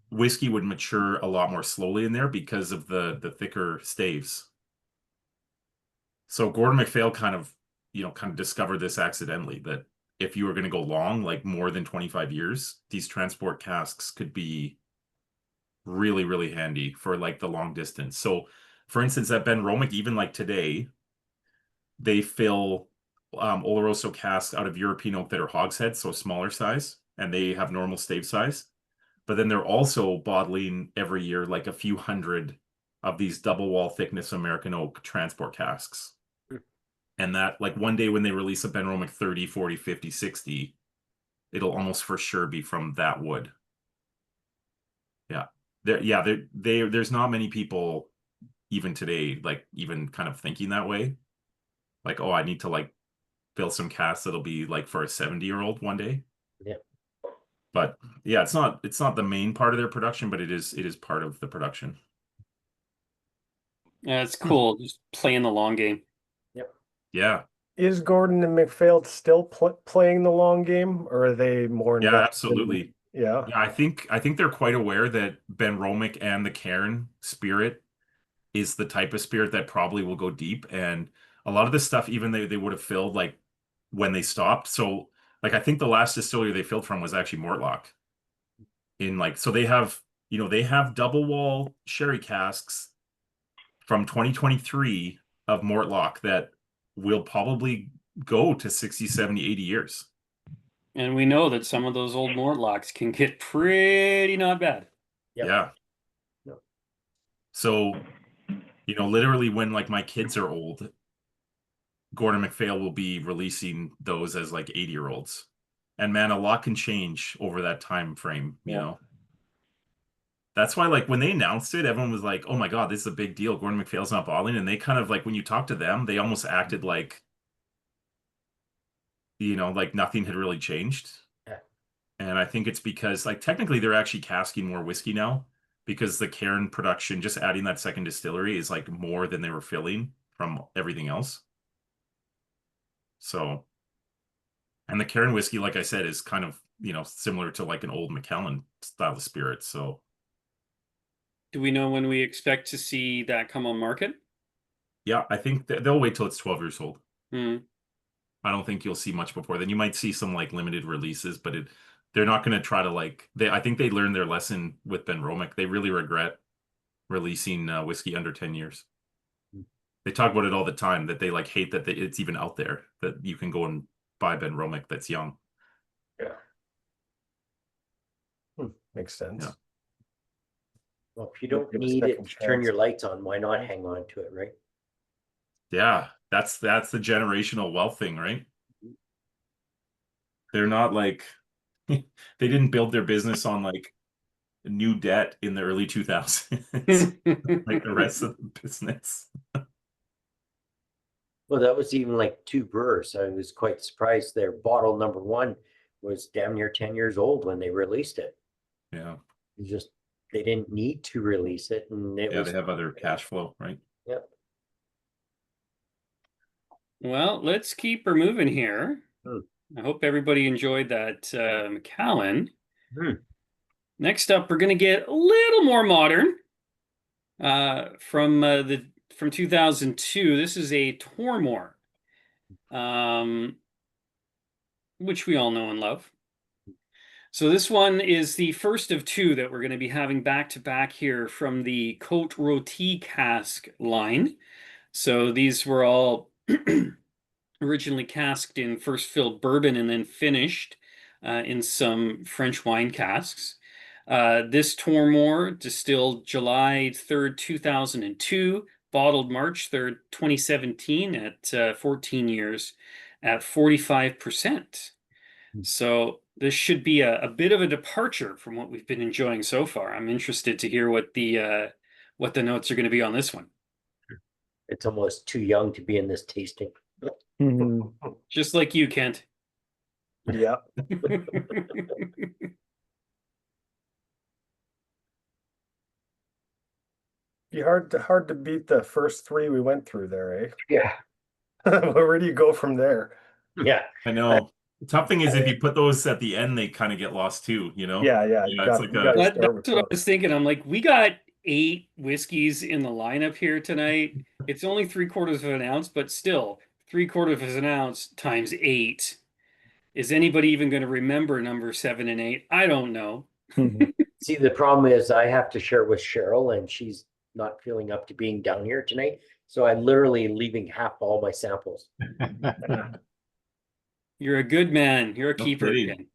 whiskey would mature a lot more slowly in there because of the thicker staves. So Gordon MacPhail kind of discovered this accidentally, that if you were going to go long, like more than 25 years, these transport casks could be really, really handy for like the long distance. So for instance, at BenRiach, even like today, they fill Oloroso casks out of European oak that are hogshead, so smaller size, and they have normal stave size. But then they're also bottling every year like a few hundred of these double wall thickness American oak transport casks. And that, like, one day when they release a BenRiach 30, 40, 50, 60, it'll almost for sure be from that wood. Yeah. There's not many people even today, like, even kind of thinking that way. Like, oh, I need to, like, fill some casks that'll be, like, for a 70-year-old one day. Yeah. But yeah, it's not the main part of their production, but it is part of the production. Yeah, it's cool. Just playing the long game. Yep. Yeah. Is Gordon and McPhail still playing the long game, or are they more Yeah, invested absolutely. Yeah. Yeah, I think they're quite aware that BenRiach and the Cairn spirit is the type of spirit that probably will go deep, and a lot of the stuff even they would have filled, like, when they stopped. So, like, I think the last distillery they filled from was actually Mortlock. So they have, they have double wall sherry casks from 2023 of Mortlock that will probably go to 60, 70, 80 years. And we know that some of those old Mortlocks can get pretty not bad. Yep. Yeah. Yep. So, literally when, like, my kids are old, Gordon MacPhail will be releasing those as, like, 80-year-olds. And man, a lot can change over that time frame, you know. That's why, like, when they announced it, everyone was like, oh my God, this is a big deal. Gordon MacPhail's not bottling. And they kind of, like, when you talk to them, they almost acted like, like nothing had really changed. Yeah. And I think it's because, like, technically they're actually casking more whiskey now, because the Cairn production, just adding that second distillery, is, like, more than they were filling from everything else. So, and the Cairn whiskey, like I said, is kind of, similar to, like, an old Macallan style of spirit. So, do we know when we expect to see that come on market? yeah, I think they'll wait till it's 12 years old. Hmm. I don't think you'll see much before then. You might see some, like, limited releases, but they're not going to try to, like, I think they learned their lesson with BenRiach. They really regret releasing whiskey under 10 years. They talk about it all the time, that they, like, hate that it's even out there, that you can go and buy BenRiach that's young. Yeah. Makes sense. Yeah. Well, if you don't Give a need it second to turn chance. your lights on, why not hang on to it, right? Yeah, that's the generational wealth thing, right? They're not like they didn't build their business on, like, new debt in the early 2000s like the rest of the business. Well, that was even like two brewers. I was quite surprised. Their bottle number one was damn near 10 years old when they released it. Yeah. They didn't need to release it, and it was. They have other cash flow, right? Yep. Well, let's keep her moving here. I hope everybody enjoyed that Macallan. Next up, we're going to get a little more modern. From 2002, this is a Tormore, which we all know and love. So this one is the first of two that we're going to be having back to back here from the Cote Rotie cask line. So these were all originally casked in first filled bourbon and then finished in some French wine casks. This Tormore distilled July 3rd, 2002, bottled March 3rd, 2017 at 14 years at 45%. So this should be a bit of a departure from what we've been enjoying so far. I'm interested to hear what the notes are going to be on this one. It's almost too young to be in this tasting. Just like you, Kent. Yeah. Be hard to beat the first three we went through there, eh? Yeah. Where do you go from there? Yeah. I know. The tough thing is, if you put those at the end, they kind of get lost too, Yeah, it's like that's what I was thinking. I'm like, we got 8 whiskeys in the lineup here tonight. It's only 3/4 of an ounce, but still 3/4 of an ounce times 8. Is anybody even going to remember number 7 and 8? I don't know. See, the problem is I have to share with Cheryl, and she's not feeling up to being down here tonight. So I'm literally leaving half all my samples. You're a good man. You're a No keeper. kidding.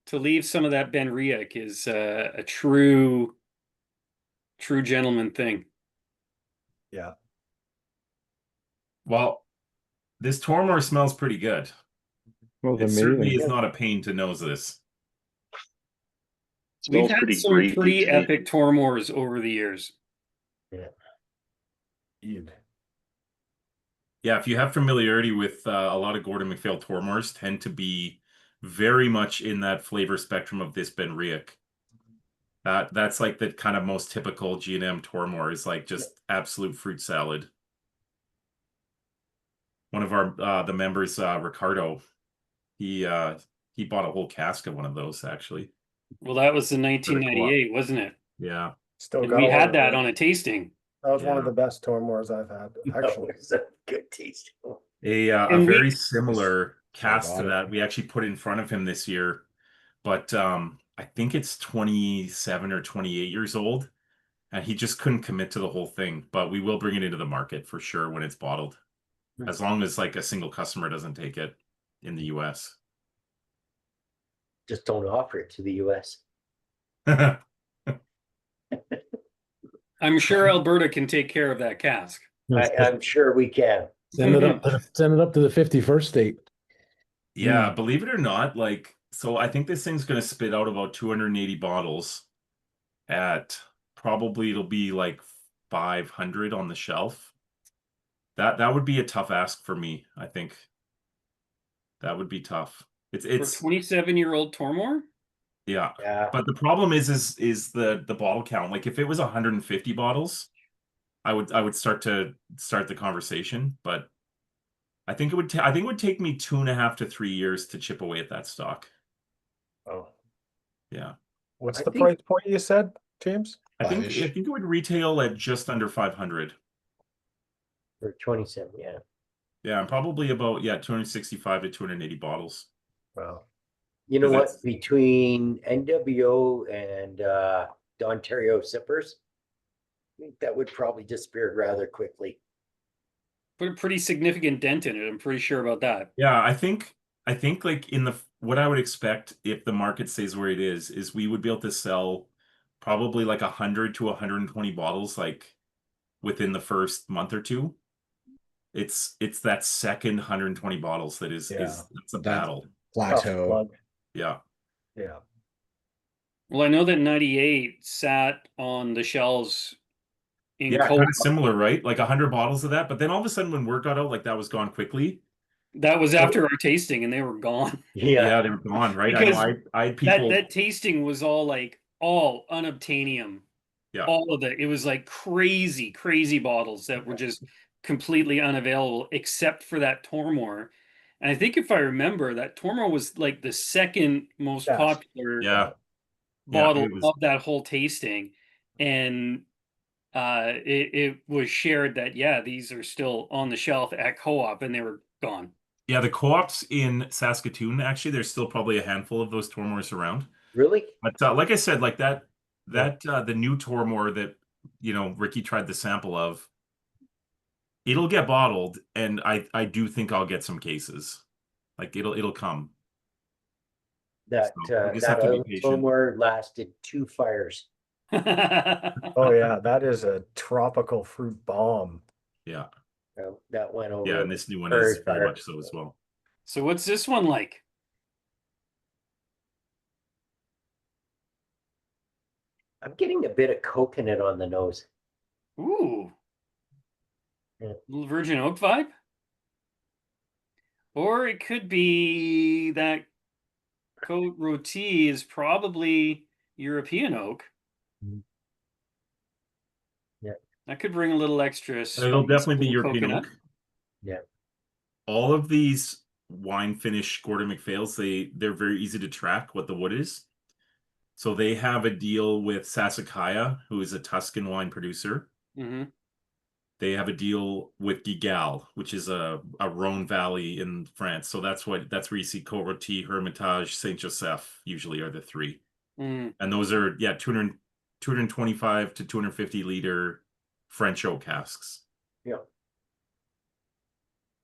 to leave some of that BenRiach is a true gentleman thing. Yeah. Well, this Tormore smells pretty good. Smells It certainly amazing. is not a pain to nose this. We've Smells had pretty some great. pretty epic Tormores over the years. Eid. Yeah, if you have familiarity with a lot of Gordon MacPhail Tormores, tend to be very much in that flavor spectrum of this BenRiach. That's like the kind of most typical G&M Tormore is like just absolute fruit salad. One of our the members, Ricardo, he bought a whole cask of one of those actually. Well, that was in 1998, wasn't it? Yeah. Still And got we one had of that those. on a tasting. That was one Yeah. of the best Tormores I've had, actually. That was a good taste. A And very we- similar cast to bought it. that we actually put in front of him this year, but I think it's 27 or 28 years old, and he just couldn't commit to the whole thing. But we will bring it into the market for sure when it's bottled, as long as like a single customer doesn't take it in the US. Just don't offer it to the US. I'm sure Alberta can take care of that cask. I'm sure we can. Send it up. Send it up to the 51st state. Yeah, believe it or not, like, so I think this thing's going to spit out about 280 bottles at probably it'll be like 500 on the shelf. That would be a tough ask for me, I think. That would be tough. For It's 27-year-old Tormore? yeah. Yeah. But the problem is the bottle count. Like if it was 150 bottles, I would start the conversation, but I think it would take me 2.5 to 3 years to chip away at that stock. Oh. Yeah. What's I the think- price point you said, James? I think Five-ish. it would retail at just under 500. For 27, yeah. Yeah, and probably about 265 to 280 bottles. Wow. You know Because what? Between NWO and the Ontario Sippers, I think that would probably disappear rather quickly. Put a pretty significant dent in it. I'm pretty sure about that. Yeah, I think like in the what I would expect if the market stays where it is we would be able to sell probably like 100 to 120 bottles like within the first month or two. It's that second 120 bottles that is Yeah. it's a That- battle. Tough Plateau. plug. Yeah. Yeah. Well, I know that 98 sat on the shelves in Yeah, cold. kind of similar, right? Like 100 bottles of that, but then all of a sudden when word got out, like that was gone quickly. That was after our tasting, and they were gone. Yeah, they were gone, right? I Because know I had people. That tasting was all unobtainium. Yeah. All of it. It was like crazy bottles that were just completely unavailable, except for that Tormore. And I think if I remember, that Tormore was like the second most Yes. popular Yeah. bottle it was- of that whole tasting. And it was shared that these are still on the shelf at Co-op, and they were gone. Yeah, the co-ops in Saskatoon, actually, there's still probably a handful of those Tormores around. Really? But like I said, like that the new Tormore that Ricky tried the sample of, it'll get bottled, and I do think I'll get some cases. Like it'll come. That So, we just have to be other patient. Tormore lasted 2 fires. Oh yeah, that is a tropical fruit bomb. Yeah. That went over. Yeah, and this new one very is very fire. much so as well. So what's this one like? I'm getting a bit of coconut on the nose. Ooh. Yeah. Little virgin oak vibe? Or it could be that Cote Rotie is probably European oak. Yeah. That could bring a little extra. It'll spice, definitely be little European coconut. oak. Yeah. All of these wine finish Gordon MacPhails, they're very easy to track what the wood is. So they have a deal with Sassicaia, who is a Tuscan wine producer. Mm-hmm. They have a deal with Gigal, which is a Rhone Valley in France. So that's where you see Cote Rotie, Hermitage, Saint Joseph usually are the three. Mm. And those are 225 to 250 liter French oak casks. Yeah.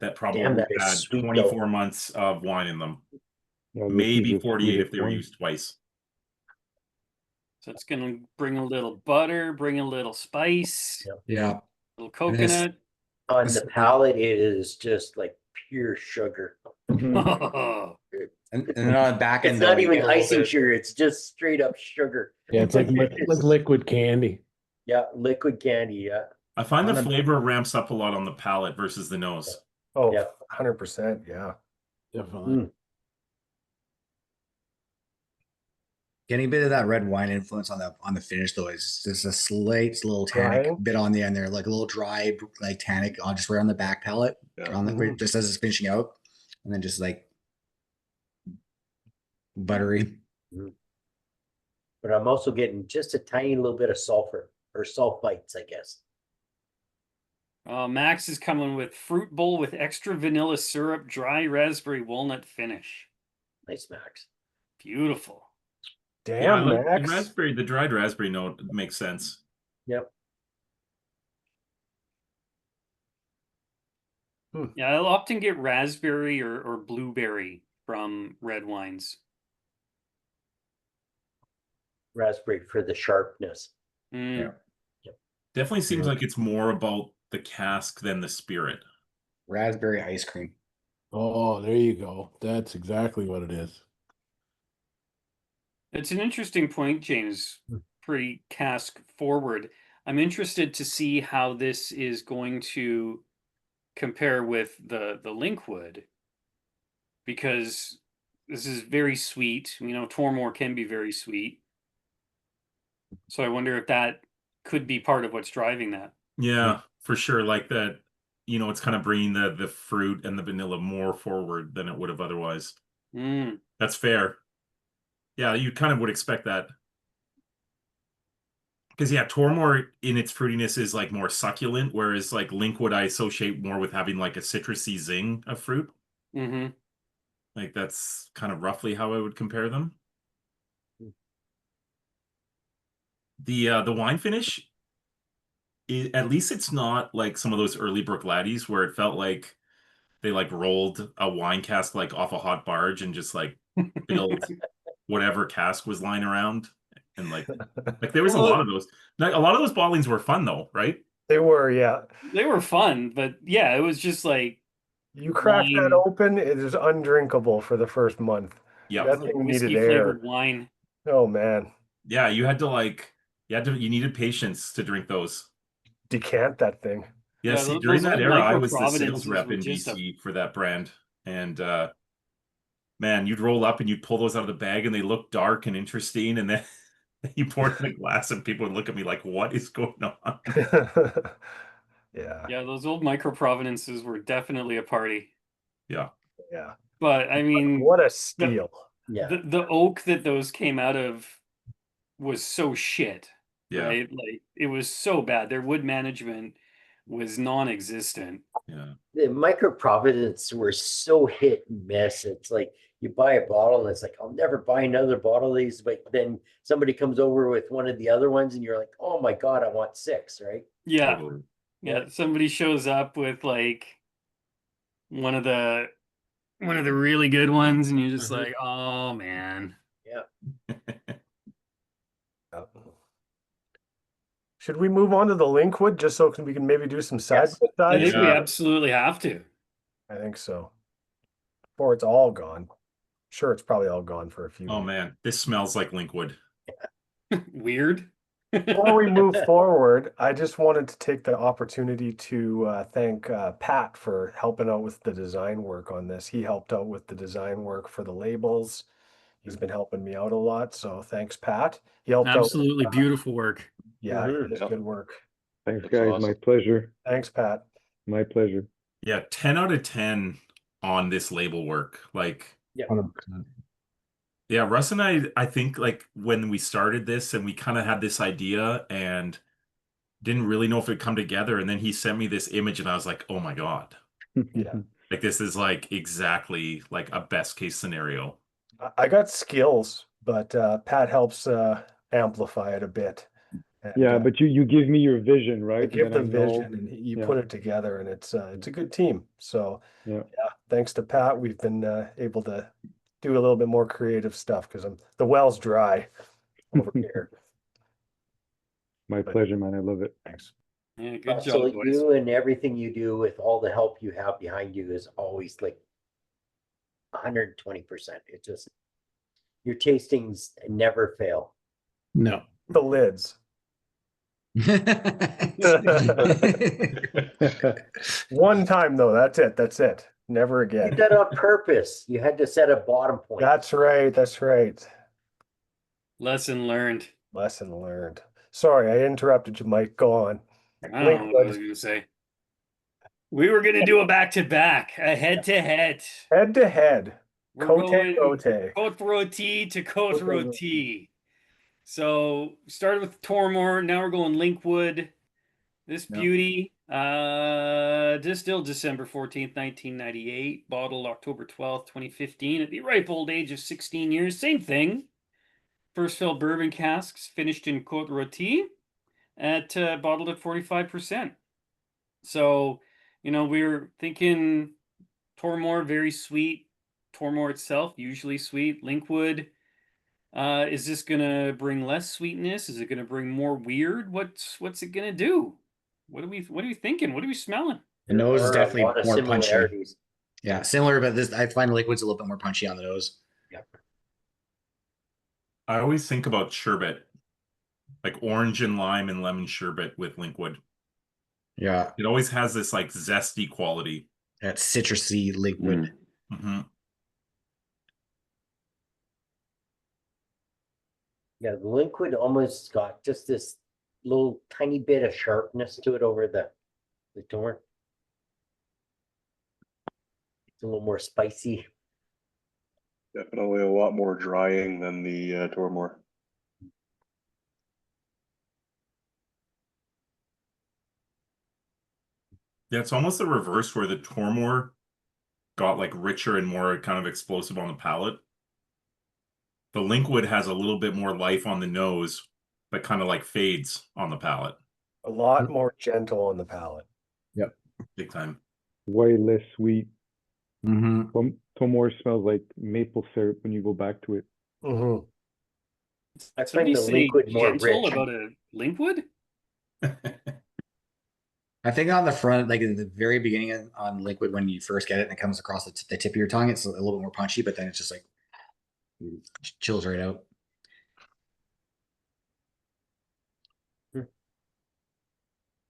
That probably Damn, that is had sweet, 24 though. months of wine in them. Yeah, this Maybe is the 48 if sweetest they were one. used twice. So it's gonna bring a little butter, bring a little spice, Yep. Yeah. a little And this- coconut. On This- the palate, it is just like pure sugar. Oh, And then on the back end, It's though, not we even get a little icing bit- sugar, it's just straight up sugar. Yeah, it's like liquid candy. Yeah, liquid candy, yeah. I find On the the- flavor ramps up a lot on the palate versus the nose. Oh, Yeah. 100%. Yeah. Definitely. Getting a bit of that red wine influence on the finish though is just a slight little tannic Drying? bit on the end there, like a little dry, like tannic on just right on the back palate, Yeah. on the Mhm. just as it's finishing out, and then just like buttery. But I'm also getting just a tiny little bit of sulfur or sulfites, I guess. Max is coming with fruit bowl with extra vanilla syrup, dry raspberry walnut finish. Nice, Max. Beautiful. Yeah, I Damn, like the Max. raspberry, the dried raspberry note makes sense. Yep. Yeah, I'll often get raspberry or blueberry from red wines. Raspberry for the sharpness. Mm. Yeah. Definitely seems Yeah. like it's more about the cask than the spirit. Raspberry ice cream. Oh, there you go. That's exactly what it is. It's an interesting point, James. Pretty cask forward. I'm interested to see how this is going to compare with the linkwood, because this is very sweet. You know, Tormore can be very sweet. So I wonder if that could be part of what's driving that. Yeah, for sure. Like that, it's kind of bringing the fruit and the vanilla more forward than it would have otherwise. Mm. That's fair. Yeah, you kind of would expect that. Because yeah, Tormore in its fruitiness is like more succulent, whereas like linkwood I associate more with having like a citrusy zing of fruit. Mm-hmm. Like that's kind of roughly how I would compare them. The wine finish, at least it's not like some of those early Brookladdies where it felt like they like rolled a wine cask like off a hot barge and just like filled whatever cask was lying around. And like there was a lot of those. Like, a lot of those bottlings were fun though, right? They were, yeah. They were fun, but yeah, it was just like You crack that wine. open, it is undrinkable for the first month. Yeah. That like thing whiskey needed air. flavored wine. Oh man. Yeah, you needed patience to drink those. Decant that thing. Yeah, Yeah, see, those during that old era, I micro was the sales Providences rep were in just BC for that brand. And man, you'd roll up and you'd pull those out of the bag and they looked dark and interesting. And then you pour it in a glass and people would look at me like, what is going on? Yeah. Yeah, those old micro Providences were definitely a party. Yeah. Yeah. But I mean, What a steal. Yeah. the oak that those came out of was so shit, Yeah. right? Like it was so bad. Their wood management was non-existent. Yeah. The micro Providence were so hit and miss. It's like you buy a bottle and it's like, I'll never buy another bottle of these. But then somebody comes over with one of the other ones and you're like, oh my God, I want 6, right? Yeah. Totally. Yeah. Somebody shows up with like one of the really good ones, and you're just Mhm. like, oh man. Yeah. Should we move on to the linkwood just so we can maybe do some side Yes. by I side? think we Yeah. absolutely have to. I think so. Before it's all gone. Sure, it's probably all gone for a few Oh days. man, this smells like linkwood. Weird. Before we move forward, I just wanted to take the opportunity to thank Pat for helping out with the design work on this. He helped out with the design work for the labels. He's been helping me out a lot, so thanks, Pat. He helped out. Absolutely beautiful work. Yeah, Mhm. it's Yep. good work. Thanks, That's guys. My awesome. pleasure. Thanks, Pat. My pleasure. Yeah, 10 out of 10 on this label work. Like, 100%. yeah, Russ and I think like when we started this and we kind of had this idea and didn't really know if it'd come together. And then he sent me this image and I was like, oh my God. Yeah. Like this is like exactly like a best case scenario. I got skills, but Pat helps amplify it a bit. And, Yeah, but you give me your vision, I right? give Then the know- vision and you Yeah. put it together, and it's a good team. So Yeah. yeah, thanks to Pat, we've been able to do a little bit more creative stuff because the well's dry over here. My pleasure, man. I love it. Thanks. Yeah, good So job, boys. you and everything you do with all the help you have behind you is always like 120%. It just, your tastings never fail. No. The lids. One time though, that's it. That's it. Never You again. did that on purpose. You had to set a bottom point. That's right. That's right. Lesson learned. Lesson learned. Sorry, I interrupted you, Mike. Go on. I don't know what I was gonna say. We were gonna do a back-to-back, a head-to-head. Head to head. We're Cote going Rotie. Cote Rotie to Cote Cote Rotie. So started with Tormore, now we're going linkwood. This Yep. beauty, distilled December 14th, 1998, bottled October 12th, 2015, at the ripe old age of 16 years. Same thing. First fill bourbon casks, finished in Cote Rotie, at bottled at 45%. So, you know, we were thinking Tormore, very sweet. Tormore itself, usually sweet. Linkwood, is this gonna bring less sweetness? Is it gonna bring more weird? What's it gonna do? What are we thinking? What are we smelling? The nose is There are a definitely lot of more punchy. similarities. Yeah, similar, but this I find liquid's a little bit more punchy on the nose. I always think about sherbet, like orange and lime and lemon sherbet with linkwood. Yeah, It always has this like zesty quality. that citrusy liquid. Hmm. Yeah, the liquid almost got just this little tiny bit of sharpness to it over the Tormore. It's a little more spicy. Definitely a lot more drying than the Tormore. Yeah, it's almost the reverse where the Tormore got like richer and more kind of explosive on the palate. The linkwood has a little bit more life on the nose, but kind of like fades on the palate. A lot more gentle on the palate. Big time. Way less sweet. Mm-hmm. Tormore smells like maple syrup when you go back to it. Mm-hmm. I find Somebody the say liquid more gentle rich. about a linkwood? I think on the front, like in the very beginning on liquid, when you first get it and it comes across the tip of your tongue, it's a little bit more punchy, but then it's just like chills right out.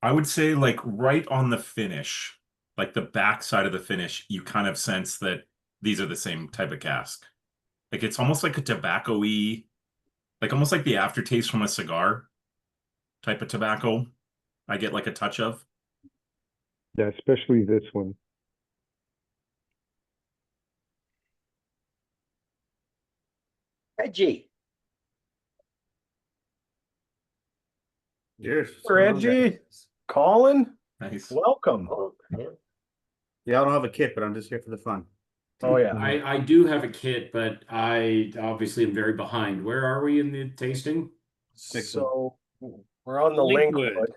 I would say like right on the finish, like the back side of the finish, you kind of sense that these are the same type of cask. Like it's almost like a tobacco-y, like almost like the aftertaste from a cigar type of tobacco. I get like a touch of. Yeah, especially this one. Reggie. Cheers. Reggie, Colin, Nice. welcome. Oh, yeah. Yeah, I don't have a kit, but I'm just here for the fun. Oh yeah. I do have a kit, but I obviously am very behind. Where are we in the tasting? So we're on the Linkwood. linkwood.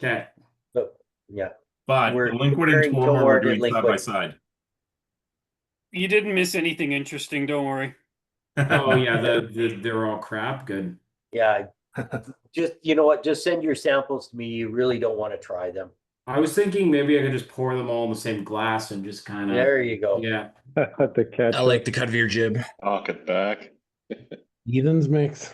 Okay. So, yeah. But We're the linkwood and comparing Tormore Tormore we're to doing side by linkwood. side. You didn't miss anything interesting, don't worry. Oh yeah, they're all crap. Good. Yeah. Just, you know what? Just send your samples to me. You really don't want to try them. I was thinking maybe I could just pour them all in the same glass and just kind of. There you go. Yeah. The cat. I like the cut of your jib. Knock it back. Heathens mix.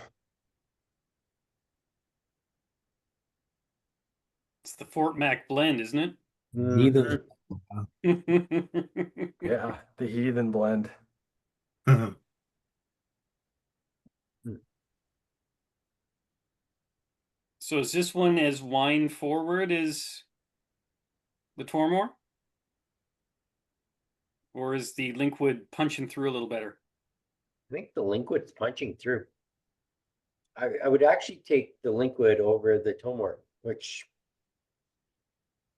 It's the Fort Mac blend, isn't Heathens. it? Yeah, the heathen blend. So is this one as wine forward as the Tormore? Or is the linkwood punching through a little better? I think the liquid's punching through. I would actually take the liquid over the Tormore, which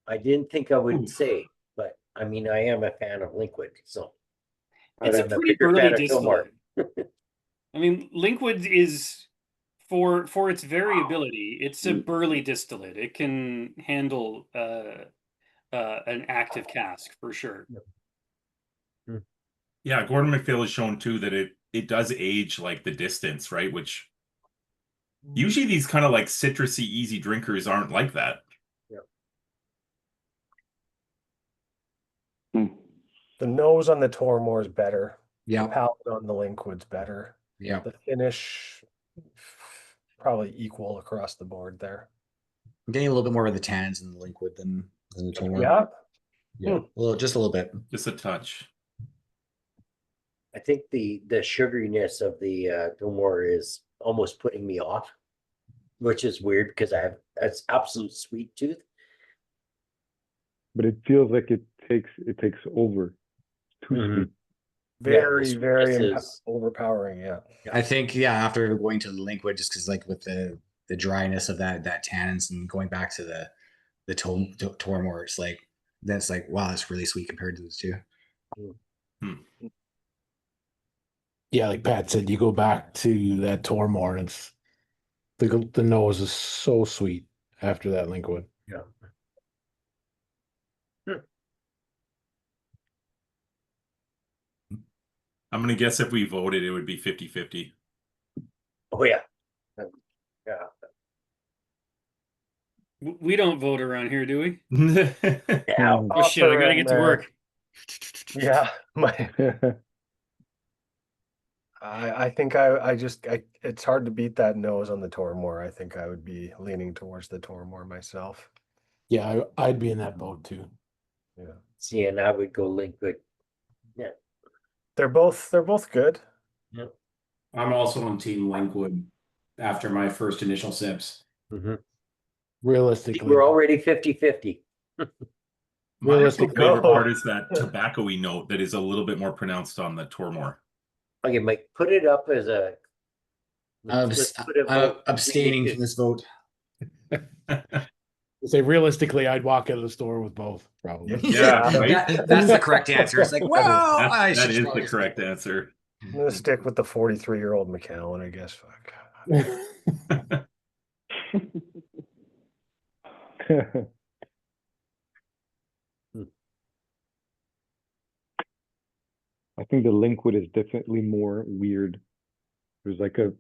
I didn't think I would say, but I mean, I am a fan of liquid, so. It's a I'm pretty bigger burly fan of distillate. I mean, linkwood is for its variability. It's a burly distillate. It can handle an active cask for sure. Yeah, Gordon MacPhail has shown too that it does age like the distance, right? Which usually these kind of like citrusy, easy drinkers aren't like that. The nose on the Tormore is better. Yeah. The palate on the linkwood's better. Yeah. The finish probably equal across the board there. I'm getting a little bit more of the tannins in the linkwood than the Tormore. Yeah. Yeah. Just a little bit. Just a touch. I think the sugariness of the Tormore is almost putting me off, which is weird because I have that's absolute sweet tooth. But it feels like it takes over. It's too sweet. Very, Yeah, very is... overpowering. Yeah. I think after going to the linkwood, just because like with the dryness of that tannins and going back to the Tormore, it's like that's like wow, that's really sweet compared to the two. Yeah, like Pat said, you go back to that Tormore, and it's the nose is so sweet after that linkwood. Yeah. I'm going to guess if we voted, it would be 50-50. Oh, yeah. Yeah. We don't vote around here, do we? Yeah. Oh, shit, I got to get to work. Yeah. I think it's hard to beat that nose on the Tormore. I think I would be leaning towards the Tormore myself. Yeah, I'd be in that boat too. Yeah. See, and I would go linkwood. Yeah. They're both good. Yep. I'm also on Team Linkwood after my first initial sips. Realistically, We're already 50-50. My favorite part is that tobacco-y note that is a little bit more pronounced on the Tormore. Okay, Mike, put it up as a. I'm abstaining from this vote. Say realistically, I'd walk out of the store with both, probably. Yeah, right? That's the correct answer. It's like, well, that is the correct answer. I'm gonna stick with the 43-year-old Macallan, I guess. Fuck. I think the linkwood is definitely more weird. There's like a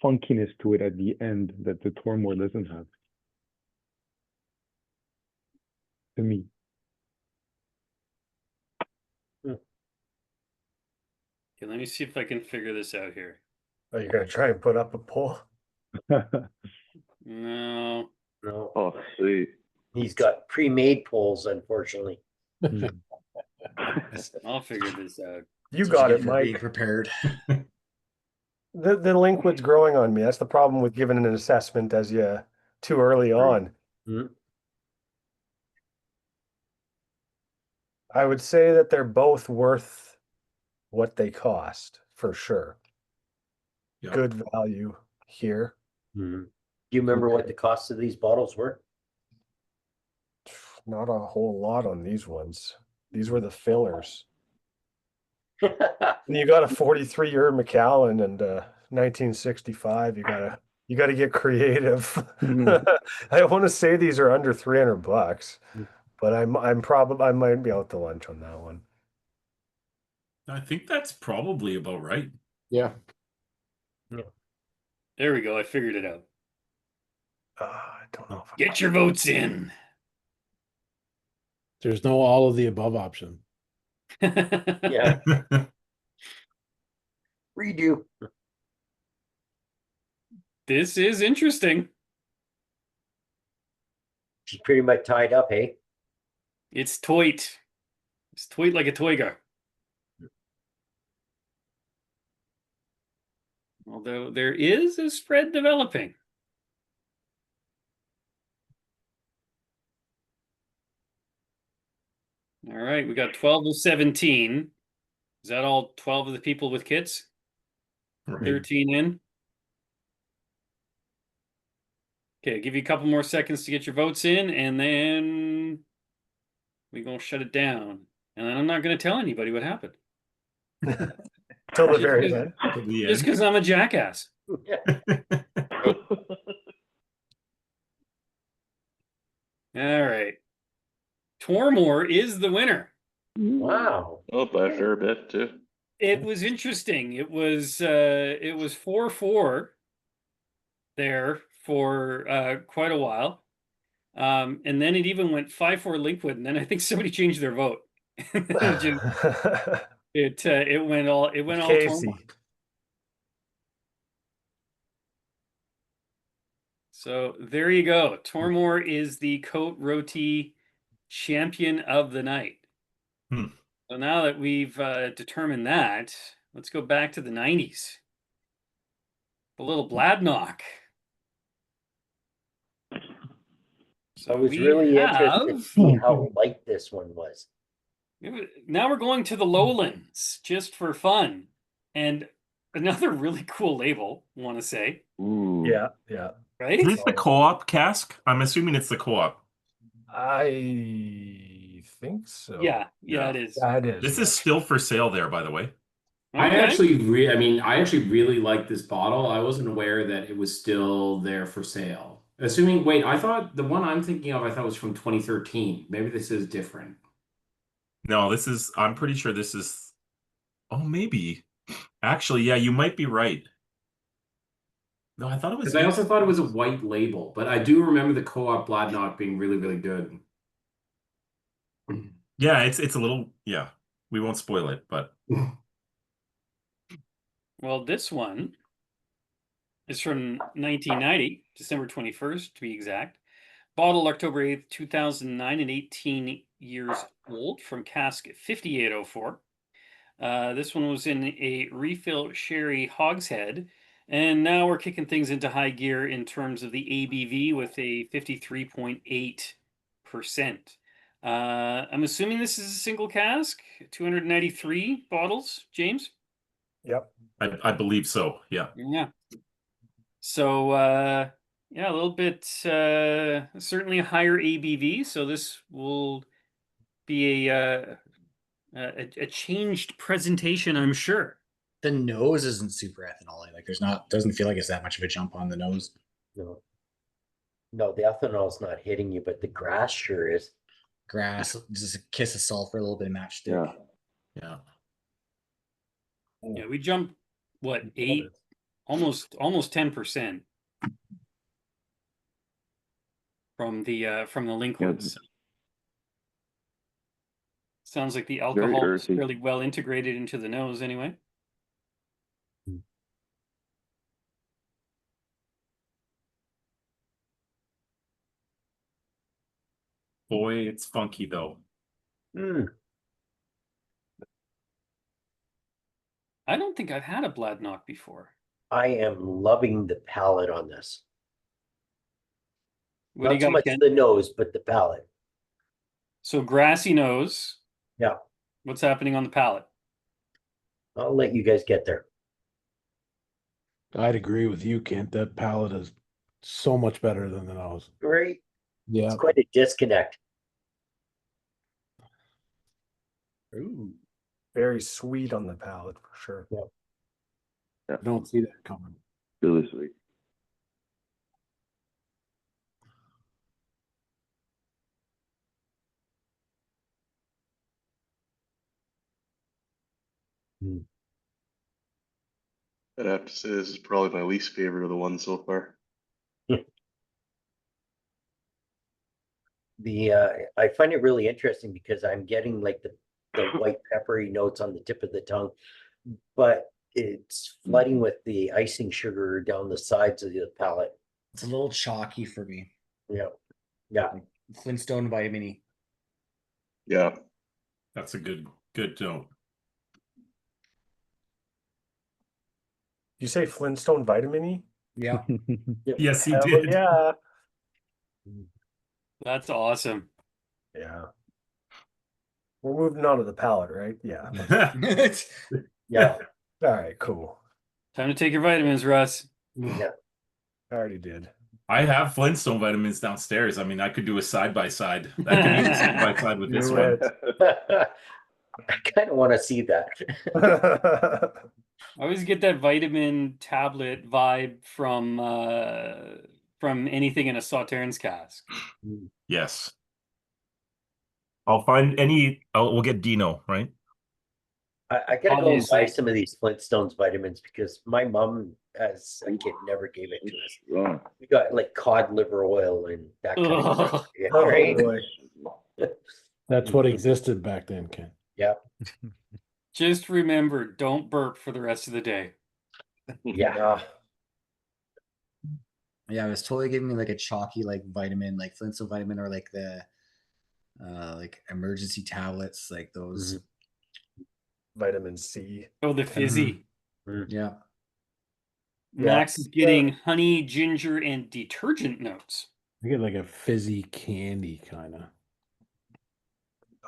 funkiness to it at the end that the Tormore doesn't have. To me. Okay, let me see if I can figure this out here. Are you gonna try and put up a poll? No. Oh, sweet. He's got pre-made polls, unfortunately. I'll figure this out. You got it, Mike. Being prepared. The linkwood's growing on me. That's the problem with giving an assessment as you too early on. I would say that they're both worth what they cost for sure. Yep. Good value here. Do you remember what the cost of these bottles were? Not a whole lot on these ones. These were the fillers. And you got a 43-year Macallan and 1965. You gotta get creative. I want to say these are under $300, but I might be out to lunch on that one. I think that's probably about right. Yeah. There we go. I figured it out. I don't know. Get your votes in. There's no all of the above option. Yeah. Redo. This is interesting. She's pretty much tied up, hey? It's toit. It's toit like a toiga. Although there is a spread developing. All right, we got 12 to 17. Is that all 12 of the people with kits? Right. 13 in. Okay, give you a couple more seconds to get your votes in, and then we're going to shut it down. And then I'm not going to tell anybody what happened. Till the very end. Just because I'm a jackass. All right. Tormore is the winner. Wow. Oh, by a fair bit too. It was interesting. It was 4-4 there for quite a while. And then it even went 5-4 linkwood, and then I think somebody changed their vote. It went all Tormore. Casey. So there you go. Tormore is the Cote Rotie champion of the night. So now that we've determined that, let's go back to the 90s. A little Bladnoch. So I was we really interested to have- see how light this one was. Now we're going to the lowlands just for fun. And another really cool label, I want to say. Ooh. Yeah. Right? Is this the co-op cask? I'm assuming it's the co-op. I think so. Yeah, it is. That is. This is still for sale there, by the way. I Okay. actually, I actually really like this bottle. I wasn't aware that it was still there for sale. Assuming, wait, I thought the one I'm thinking of, I thought was from 2013. Maybe this is different. No, this is, I'm pretty sure this is, oh, maybe. Actually, yeah, you might be right. No, I thought it was. Because I also thought it was a white label, but I do remember the co-op Bladnoch being really, really good. Yeah, it's a little, yeah. We won't spoil it, but. Well, this one is from 1990, December 21st to be exact. Bottled October 8th, 2009, and 18 years old from cask 5804. This one was in a refill sherry hogshead. And now we're kicking things into high gear in terms of the ABV with a 53.8%. I'm assuming this is a single cask, 293 bottles, James? Yep. I believe so, yeah. Yeah. So, yeah, a little bit, certainly a higher ABV. So this will be a changed presentation, I'm sure. The nose isn't super ethanol. Like doesn't feel like it's that much of a jump on the nose. No, the ethanol's not hitting you, but the grass sure is. Grass, just a kiss of sulfur, a little bit of matchstick. Yeah. Yeah, we jumped what, 8, almost 10% from the linkwoods. Sounds like the alcohol is fairly well integrated into the nose anyway. Boy, it's funky though. I don't think I've had a Bladnoch before. I am loving the palate on this. What do Not you so got, much Ken? the nose, but the palate. So grassy nose. Yeah. What's happening on the palate? I'll let you guys get there. I'd agree with you, Kent. That palate is so much better than the nose. Right? Yeah. It's quite a disconnect. Ooh, very sweet on the palate for sure. Yeah. I don't see that coming. Really sweet. I'd have to say this is probably my least favorite of the ones so far. I find it really interesting because I'm getting like the white peppery notes on the tip of the tongue, but it's flooding with the icing sugar down the sides of the palate. It's a little chalky for me. Yeah. Like Flintstone vitamin-y. Yeah. That's a good note. You say Flintstone vitamin-y? Yeah. Yes, he Hell did. yeah. That's awesome. Yeah. We're moving on to the palate, right? Yeah. Yeah. All right, cool. Time to take your vitamins, Russ. Yeah. I already did. I have Flintstone vitamins downstairs. I mean, I could do a side-by-side. I could use a side-by-side with this Do one. I kind of want to see that. I always get that vitamin tablet vibe from anything in a Sauternes cask. Yes. I'll find any. We'll get Dino, right? I gotta go and buy Obviously. some of these Flintstones vitamins because my mom, as a kid, never gave it to us. Oh, We got like cod liver oil and that kind of Ugh. stuff. Yeah, Oh, right? boy. That's what existed back then, Ken. Yeah, Just remember, don't burp for the rest of the day. yeah. Yeah, it was totally giving me like a chalky like vitamin, like Flintstone vitamin, or like the like emergency tablets, like those. Vitamin C. Oh, the fizzy. Yeah. Max is getting honey, ginger, and detergent notes. I get like a fizzy candy kind of.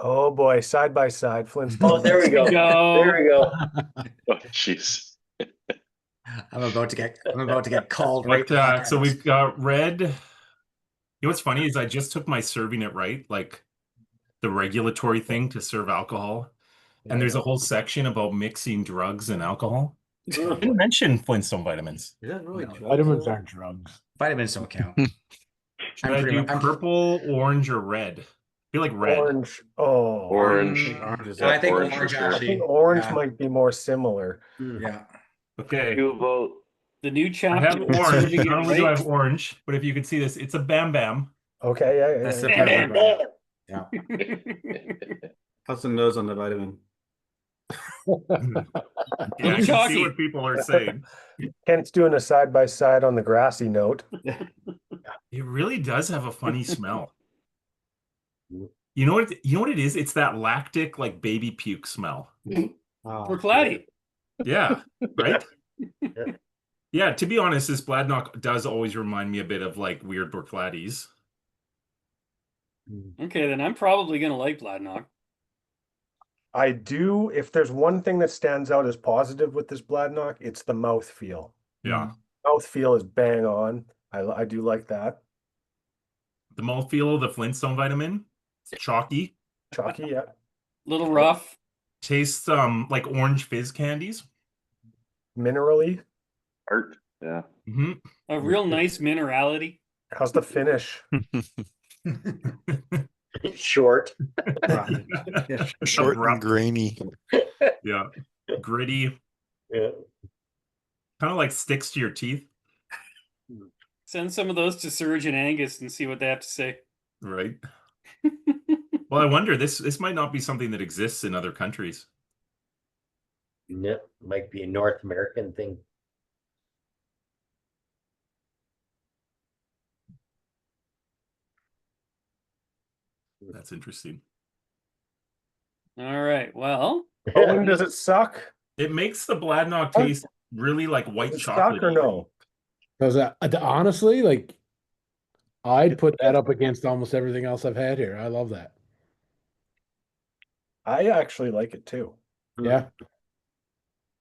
Oh boy, side by side, Flintstone. Oh, there we go. There we go. oh, jeez. I'm about to get called right But, back. so at we've got red. You know what's funny is I just took my serving it right, like the regulatory thing to serve alcohol. And there's a whole section about mixing drugs and alcohol. I didn't mention Flintstone vitamins. Is that really Vitamins aren't drugs. Vitamins don't count. Should I do purple, orange, or red? I feel like red. Orange. Oh, Orange. Orange is I think orange for orange sure. I actually. think orange Yeah. might be more similar. Yeah. Okay. You vote. The new I chapter. have orange. serving it Not only do I right. have orange, but if you can see this, it's a Bam Bam. Okay, yeah. That's the yeah. perfect one. Yeah. How's the nose on the vitamin? Yeah, I can chalky. see what people are saying. Kent's doing a side by side on the grassy note. It really does have a funny smell. You know what? You know what it is? It's that lactic, like baby puke smell. For Claddy. Yeah, right. Yeah. Yeah. To be honest, this Bladnoch does always remind me a bit of like weird Borcladdies. Okay, then I'm probably gonna like Bladnoch. I do, if there's one thing that stands out as positive with this Bladnoch, it's the mouthfeel. Yeah. Mouthfeel is bang on. I do like that. The mouthfeel of the Flintstone vitamin. It's chalky. Chalky, yeah. Little rough. Tastes like orange fizz candies. Minerally. Art. Yeah. Mm-hmm. A real nice minerality. How's the finish? Short. Short and grainy. Yeah. Gritty. Yeah. Kind of like sticks to your teeth. Send some of those to Surge and Angus and see what they have to say. Right. Well, I wonder, this might not be something that exists in other countries. Yeah, might be a North American thing. That's interesting. All right. Well, When does it suck? It makes the Bladnoch taste really like white Does it chocolate. suck or no? Because honestly, like, I'd put that up against almost everything else I've had here. I love that. I actually like it too. Yeah.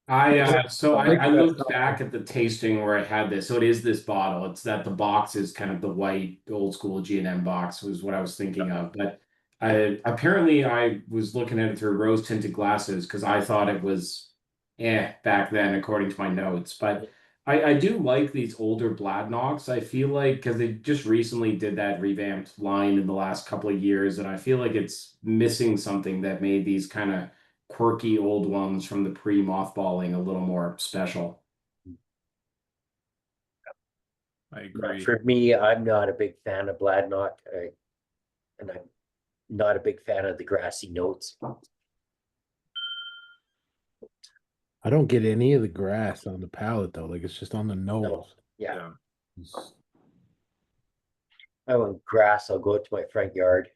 I looked back at the tasting where I had this. So it is this bottle. It's that the box is kind of the white old school G&M box was what I was thinking of. But apparently I was looking at it through rose tinted glasses because I thought it was back then according to my notes. But I do like these older Bladnochs. I feel like because they just recently did that revamped line in the last couple of years, and I feel like it's missing something that made these kind of quirky old ones from the pre-mothballing a little more special. I agree. For me, I'm not a big fan of Bladnoch, and I'm not a big fan of the grassy notes. I don't get any of the grass on the palate though. Like, it's just on the nose. Yeah, Yeah. I want grass. I'll go to my front yard.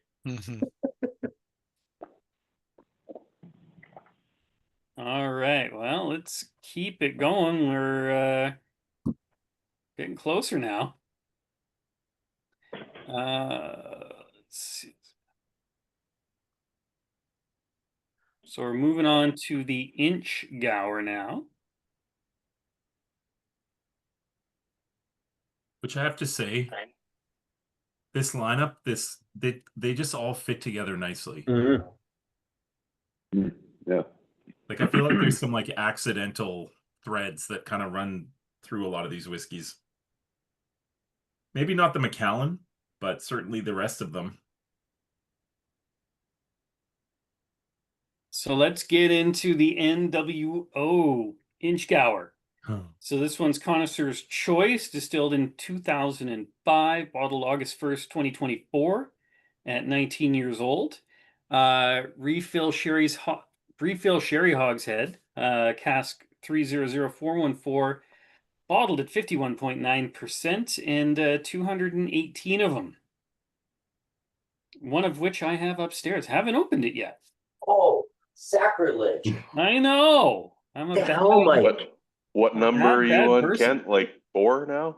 all right. Well, let's keep it going. We're getting closer now. Let's see. So we're moving on to the Inchgower now. Which I have to say, this lineup, they just all fit together nicely. Mm-hmm. Yeah. Like, I feel like there's some like accidental threads that kind of run through a lot of these whiskeys. Maybe not the Macallan, but certainly the rest of them. So let's get into the NWO Inchgower. So this one's Connoisseur's Choice, distilled in 2005, bottled August 1st, 2024, at 19 years old. Refill sherry hogshead, cask 300414, bottled at 51.9%, and 218 of them. One of which I have upstairs. Haven't opened it yet. Oh, sacrilege. I know. I'm a The bad, hell, Mike? What number are bad you on, person. Kent? Like 4 now?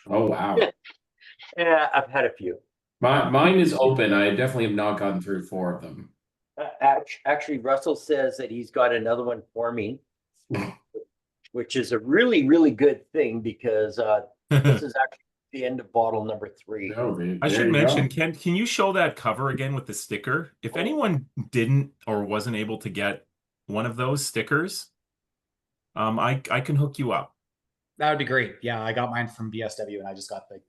Oh wow. Yeah, I've had a few. Mine is open. I definitely have not gotten through 4 of them. Actually, Russell says that he's got another one for me, which is a really, really good thing because this is actually the end of bottle number 3. I should mention, Ken, can you show that cover again with the sticker? If anyone didn't or wasn't able to get one of those stickers, I can hook you up. That would be great. Yeah, I got mine from BSW, and I just got like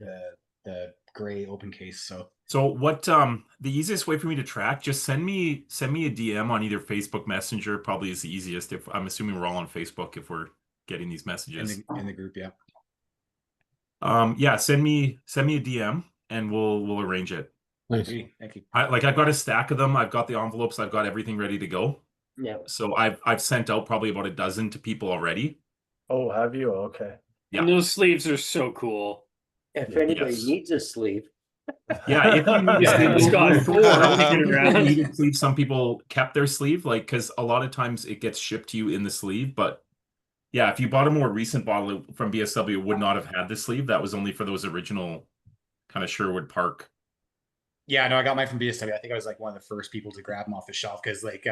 the gray open case. So what the easiest way for me to track, just send me a DM on either Facebook Messenger, probably is the easiest. If I'm assuming we're all on Facebook if we're getting these messages. in the group, yeah. Yeah, send me a DM and we'll arrange it. Nice. Thank you. I've got a stack of them. I've got the envelopes. I've got everything ready to go. Yeah. So I've sent out probably about a dozen to people already. Oh, have you? Okay. Yeah. And those sleeves are so cool. If anybody needs a sleeve. Yeah, if you need Yeah, it's got 4 to get around. needed sleeve, some people kept their sleeve, like because a lot of times it gets shipped to you in the sleeve. But yeah, if you bought a more recent bottle from BSW, it would not have had the sleeve. That was only for those original kind of Sherwood Park. Yeah, no, I got mine from BSW. I think I was like one of the first people to grab them off the shelf because like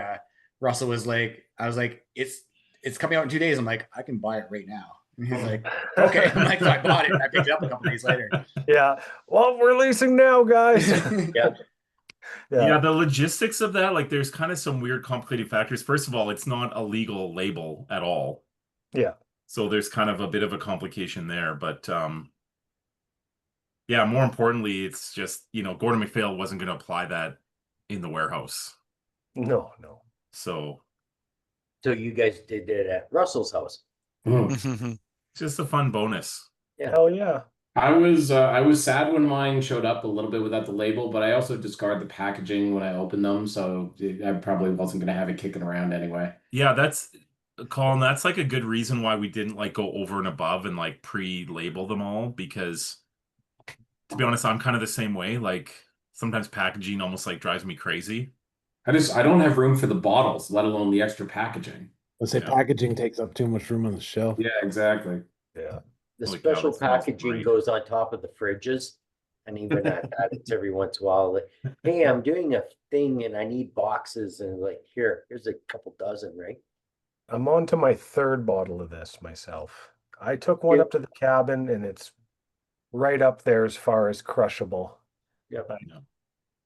Russell was like, I was like, it's coming out in 2 days. I'm like, I can buy it right now. And he's like, okay. I'm like, so I bought it. I picked it up a couple days later. Yeah. Well, we're releasing now, guys. Yeah. Yeah, the logistics of that, like there's kind of some weird complicated factors. First of all, it's not a legal label at all. Yeah. So there's kind of a bit of a complication there. But yeah, more importantly, it's just, Gordon MacPhail wasn't going to apply that in the warehouse. No. So you guys did it at Russell's house. just a fun bonus. Yeah. Hell yeah. I was sad when mine showed up a little bit without the label, but I also discard the packaging when I opened them, so I probably wasn't going to have it kicking around anyway. Yeah, Colin, that's like a good reason why we didn't like go over and above and like pre-label them all, because to be honest, I'm kind of the same way. Like sometimes packaging almost like drives me crazy. I don't have room for the bottles, let alone the extra packaging. Let's say packaging takes up too much room on the shelf. Yeah, exactly. Yeah. The Holy cow, special that smells packaging great. goes on top of the fridges. And even at that, it's every once in a while, like, hey, I'm doing a thing and I need boxes. And like, here's a couple dozen, right? I'm on to my 3rd bottle of this myself. I took one up to the cabin and it's right up there as far as crushable. Yeah.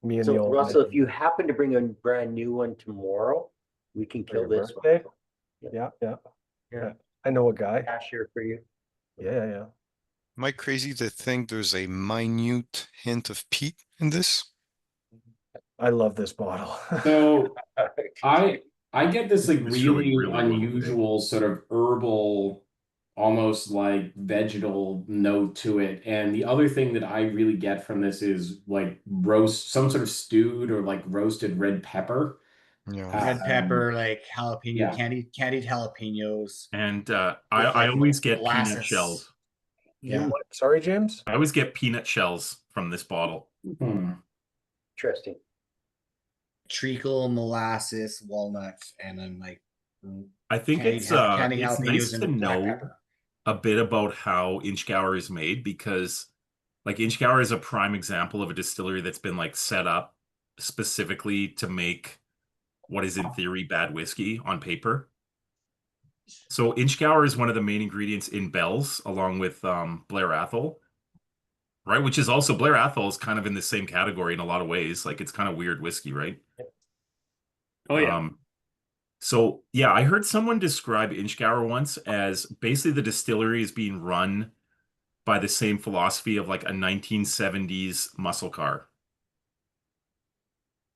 Me and So the old Russell, man. if you happen to bring a brand new one tomorrow, we can For kill your this birthday? one. Yeah. I know a guy. Cashier for you. Yeah. Am I crazy to think there's a minute hint of peat in this? I love this bottle. So I get this like It's really, really really well unusual sort of herbal, almost like vegetal note to it. And the other thing that I really get from this is like some sort of stewed or like roasted red pepper. Yeah. Red pepper, like jalapeno, yeah. candied jalapenos. And With, I like, always get peanut molasses. shells. Yeah. What? Sorry, James? I always get peanut shells from this bottle. Interesting. Treacle, molasses, walnuts, and then like I think candied it's jalapenos nice to and black know pepper. a bit about how Inchgower is made, because like Inchgower is a prime example of a distillery that's been like set up specifically to make what is in theory bad whiskey on paper. So Inchgower is one of the main ingredients in Bell's, along with Blair Athol, right? Which is also, Blair Athol is kind of in the same category in a lot of ways. Like it's kind of weird whiskey, right? Oh yeah. So yeah, I heard someone describe Inchgower once as basically the distillery is being run by the same philosophy of like a 1970s muscle car.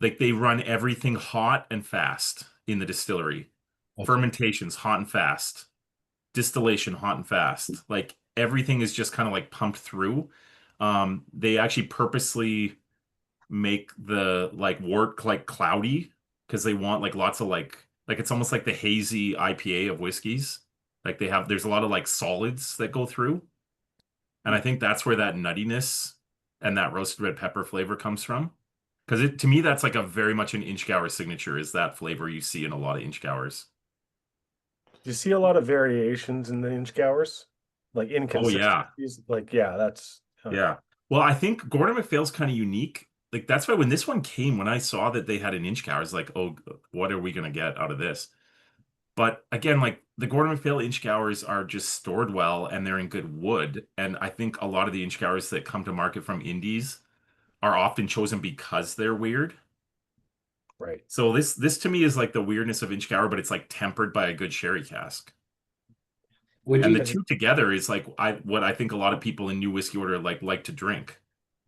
Like they run everything hot and fast. in the distillery. Okay. Fermentations hot and fast. Distillation hot and fast. Like everything is just kind of like pumped through. They actually purposely make the like wort like cloudy because they want like lots of like it's almost like the hazy IPA of whiskeys. Like there's a lot of like solids that go through. And I think that's where that nuttiness and that roasted red pepper flavor comes from. Because to me, that's like a very much an Inchgower signature, is that flavor you see in a lot of Inchgowers. Do you see a lot of variations in the Inchgowers? Like Oh, yeah. inconsistencies? Like, yeah, that's Yeah. Well, I think Gordon MacPhail's kind of unique. Like, that's why when this one came, when I saw that they had an Inchgower, I was like, oh, what are we going to get out of this? But again, like the Gordon MacPhail Inchgowers are just stored well and they're in good wood. And I think a lot of the Inchgowers that come to market from indies are often chosen because they're weird. right. So this to me is like the weirdness of Inchgower, but it's like tempered by a good sherry cask. And the two together is like what I think a lot of people in New Whiskey Order like to drink.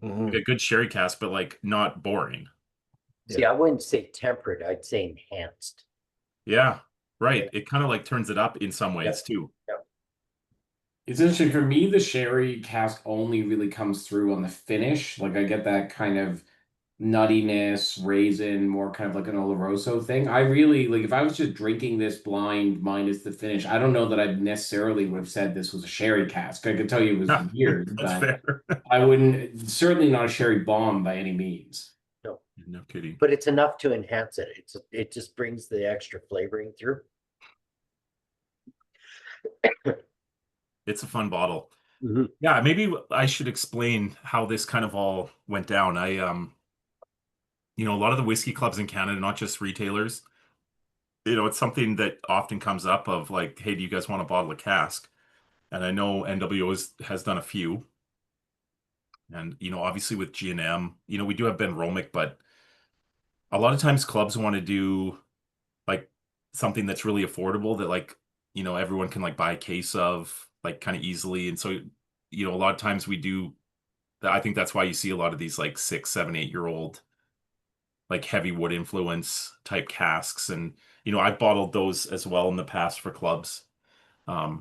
Like a good sherry cask, but like not boring. See, I wouldn't say tempered, I'd say enhanced. Yeah, right. It kind of like turns it up in some ways too. Yep. It's interesting for me, the sherry cask only really comes through on the finish. Like I get that kind of nuttiness, raisin, more kind of like an Oloroso thing. I really like if I was just drinking this blind minus the finish, I don't know that I necessarily would have said this was a sherry cask. I could tell you it was weird, That's but fair. I wouldn't, certainly not a sherry bomb by any means. No. No kidding. But it's enough to enhance it. It just brings the extra flavoring through. It's a fun bottle. Yeah, maybe I should explain how this kind of all went down. I you know, a lot of the whiskey clubs in Canada, not just retailers, you know, it's something that often comes up of like, hey, do you guys want a bottle of cask? And I know NWO has done a few. And, you know, obviously with G&M, you know, we do have BenRiach, but a lot of times clubs want to do like something that's really affordable that like, you know, everyone can like buy a case of like kind of easily. And so, you know, a lot of times we do, I think that's why you see a lot of these like 6, 7, 8-year-old like heavy wood influence type casks. And, you know, I've bottled those as well in the past for clubs. But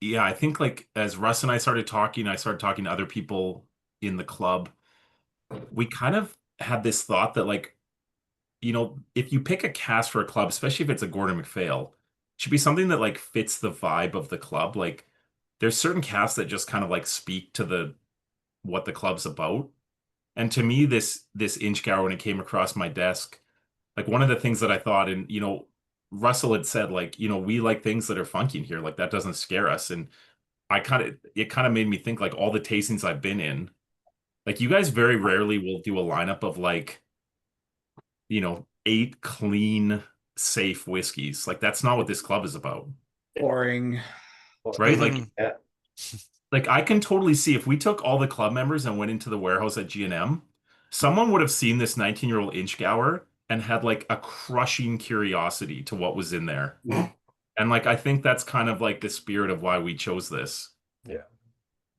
yeah, I think like as Russ and I started talking to other people in the club. We kind of had this thought that like, you know, if you pick a cask for a club, especially if it's a Gordon MacPhail, it should be something that like fits the vibe of the club. Like there's certain casks that just kind of like speak to what the club's about. And to me, this Inchgower, when it came across my desk, like one of the things that I thought, and you know, Russell had said, like, you know, we like things that are funky in here, like that doesn't scare us. And it kind of made me think like all the tastings I've been in, like you guys very rarely will do a lineup of like, you know, 8 clean, safe whiskeys. Like that's not what this club is about. Boring. Right? Like, like I can totally see if we took all the club members and went into the warehouse at G&M, someone would have seen this 19-year-old Inchgower and had like a crushing curiosity to what was in there. And like I think that's kind of like the spirit of why we chose this. Yeah.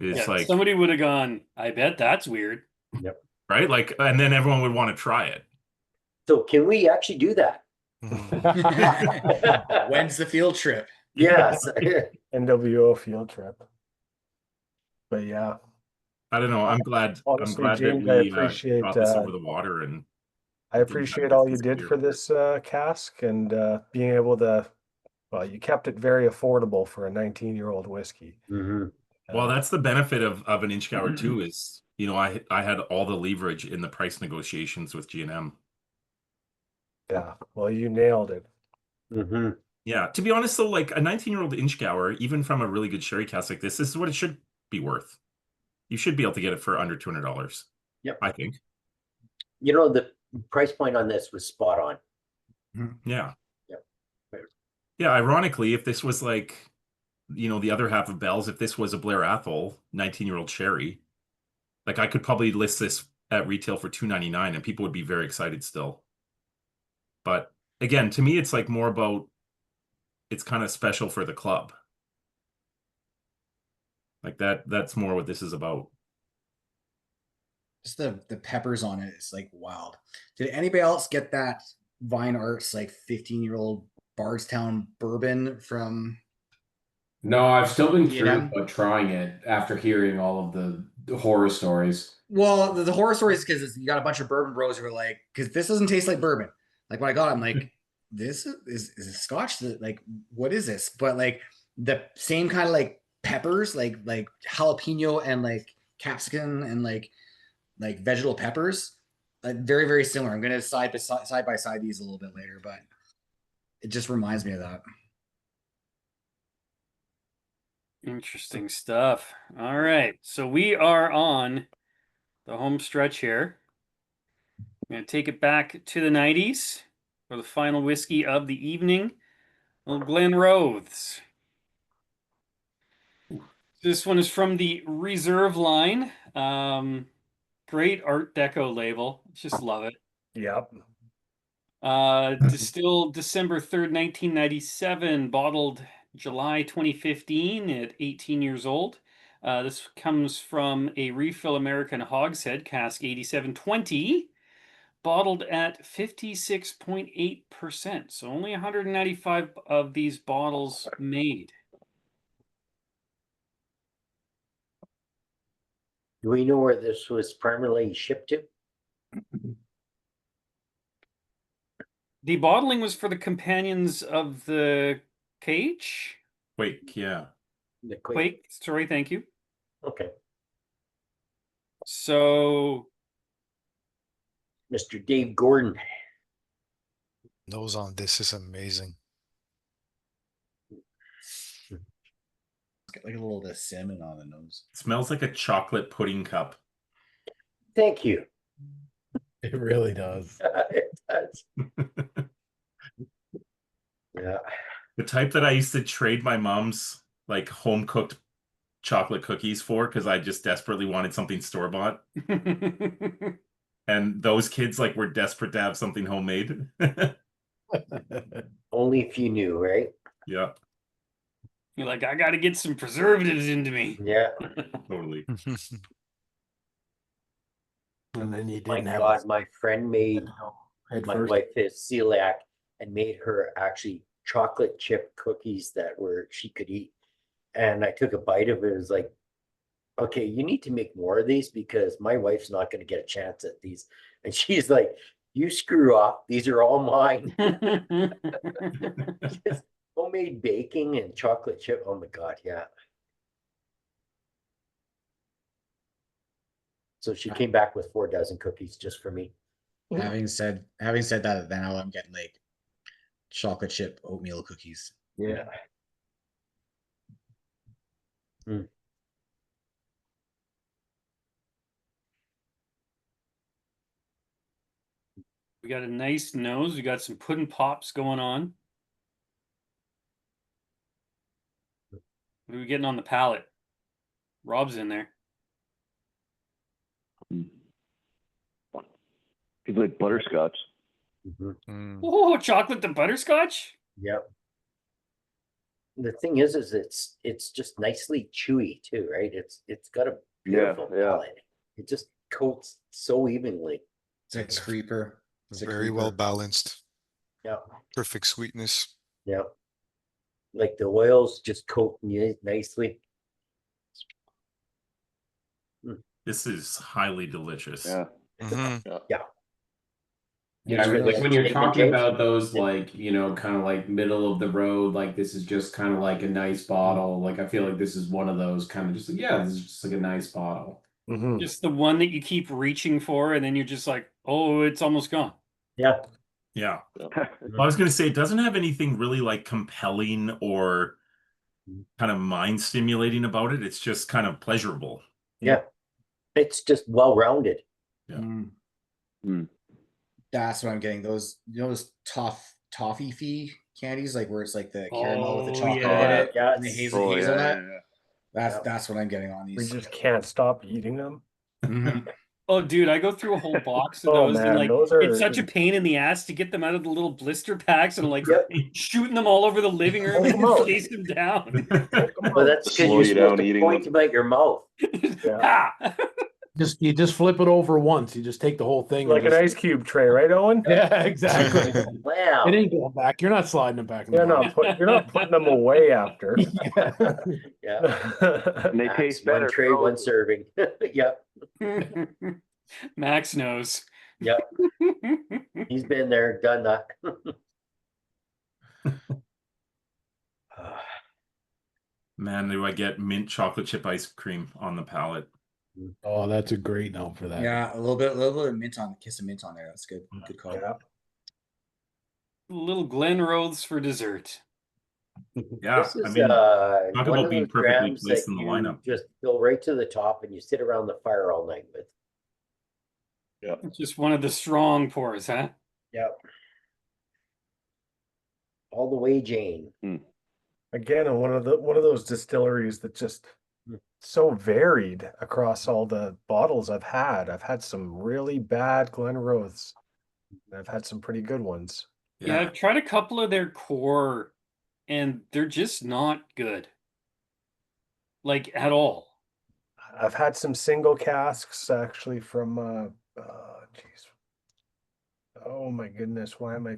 It's like somebody would have gone, I bet that's weird. Yep. Right? Like, and then everyone would want to try it. So can we actually do that? When's the field trip? Yes. NWO field trip. But yeah. I don't know. I'm glad. Honestly, I'm glad James, that I we appreciate got this over the water, and I appreciate all you did for this cask and being able to. Well, you kept it very affordable for a 19-year-old whiskey. Well, that's the benefit of an Inchgower too. Is you know I had all the leverage in the price negotiations with G&M. Yeah. Well, you nailed it. Yeah. To be honest, though, like a 19-year-old Inchgower, even from a really good sherry cask like this is what it should be worth. You should be able to get it for under $200. Yep. I think. You know, the price point on this was spot on. Yeah. Yep. Yeah. Ironically, if this was like, you know, the other half of Bell's, if this was a Blair Athol 19-year-old sherry, like I could probably list this at retail for $2.99 and people would be very excited still. But again, to me, it's like more about it's kind of special for the club. Like that's more what this is about. Just the peppers on it is like wild. Did anybody else get that Vine Arts like 15-year-old Bardstown bourbon from. No, I've still been curious Yeah. about trying it after hearing all of the horror stories. Well, the horror stories because you got a bunch of bourbon bros who are like, because this doesn't taste like bourbon. Like when I got it, I'm like, this is a Scotch. Like, what is this? But like the same kind of like peppers, like jalapeno and like capsicum and like vegetable peppers, very very similar. I'm gonna side by side these a little bit later, but it just reminds me of that. Interesting stuff. All right. So we are on the home stretch here. I'm going to take it back to the 90s for the final whiskey of the evening. Little Glenrothes. This one is from the Reserve line. Great Art Deco label. Just love it. Yep. Distilled December 3rd, 1997. Bottled July 2015 at 18 years old. This comes from a refill American hogshead, cask 8720, bottled at 56.8%. So only 195 of these bottles made. Do we know where this was primarily shipped to? The bottling was for the companions of the cage. Wait, yeah. The Quake. Sorry, thank you. Okay. So, Mr. Dave Gordon. Nose on this is amazing. It's got like a little bit of cinnamon on the nose. It smells like a chocolate pudding cup. Thank you. It really does. It does. Yeah. The type that I used to trade my mom's like home cooked chocolate cookies for because I just desperately wanted something store bought. And those kids like were desperate to have something homemade. Only if you knew, right? Yeah, you're like, I got to get some preservatives into me. Yeah. totally. And then you My didn't have God, my friend made head my first. wife is celiac and made her actually chocolate chip cookies that were she could eat. And I took a bite of it. It was like, okay, you need to make more of these because my wife's not going to get a chance at these. And she's like, you screw up. These are all mine. Just homemade baking and chocolate chip. Oh my God, yeah. So she came back with 4 dozen cookies just for me. Having said that, now I'm getting like chocolate chip oatmeal cookies. Yeah. Mm. We got a nice nose. We got some pudding pops going on. What are we getting on the palate? Rob's in there. It's like butterscotch. Mm-hmm. Oh, chocolate to butterscotch? Yep. The thing is it's just nicely chewy too, right? It's got a beautiful palate. It just coats so evenly. It's a creeper. It's a Very creeper. well balanced. Yeah. Perfect sweetness. Yeah. Like the oils just coat nicely. This is highly delicious. Yeah. Mhm. Yeah. Yeah, I mean, really like when you're David talking James. about those, like, you know, kind of like middle of the road, like this is just kind of like a nice bottle. Like I feel like this is one of those kind of just like, yeah, this is just like a nice bottle. Mhm. Just the one that you keep reaching for, and then you're just like, oh, it's almost gone. Yeah. Yeah. Well, I was going to say, it doesn't have anything really like compelling or kind of mind stimulating about it. It's just kind of pleasurable. Yeah. It's just well-rounded. Yeah. That's what I'm getting. Those, you know, those toffee candies, like where it's like the caramel with the chocolate in it, Yeah, and the it's- hazelnut. That's what I'm getting on We these. just can't stop eating them. Mhm. Oh, dude, I go through a whole box of Oh, those, and man, like those are- it's such a pain in the ass to get them out of the little blister packs, and I'm like Yep. shooting them all over the living room Poke 'em out. and face them down. Well, that's because Slow you're you down supposed to eating point them. them at your mouth. Yeah. Ha! You just flip it over once. You just take the whole thing. Like and an just- ice cube tray, right, Owen? Yeah, exactly. Wow. It ain't going back. You're not sliding it back in the You're not putting them away after. Yeah. And they Max, taste one better. tray, one serving. Yep. Max knows. Yep. He's been there, done that. Man, do I get mint chocolate chip ice cream on the palate? Oh, that's a great note for that. Yeah, a little bit of mint on, kiss of mint on there. That's good. Good call. Yeah. Little Glenrothes for dessert. Yeah, This is I mean, talk one about of being those perfectly drams placed that in the you lineup. just fill right to the top and you sit around the fire all night with. Just one of the strong pours, huh? Yep. All the way, Jane. Again, and one of those distilleries that just so varied across all the bottles I've had. I've had some really bad Glenrothes. And I've had some pretty good ones. Yeah, I've tried a couple of their core and they're just not good. Like at all. I've had some single casks actually from geez. Oh my goodness, why am I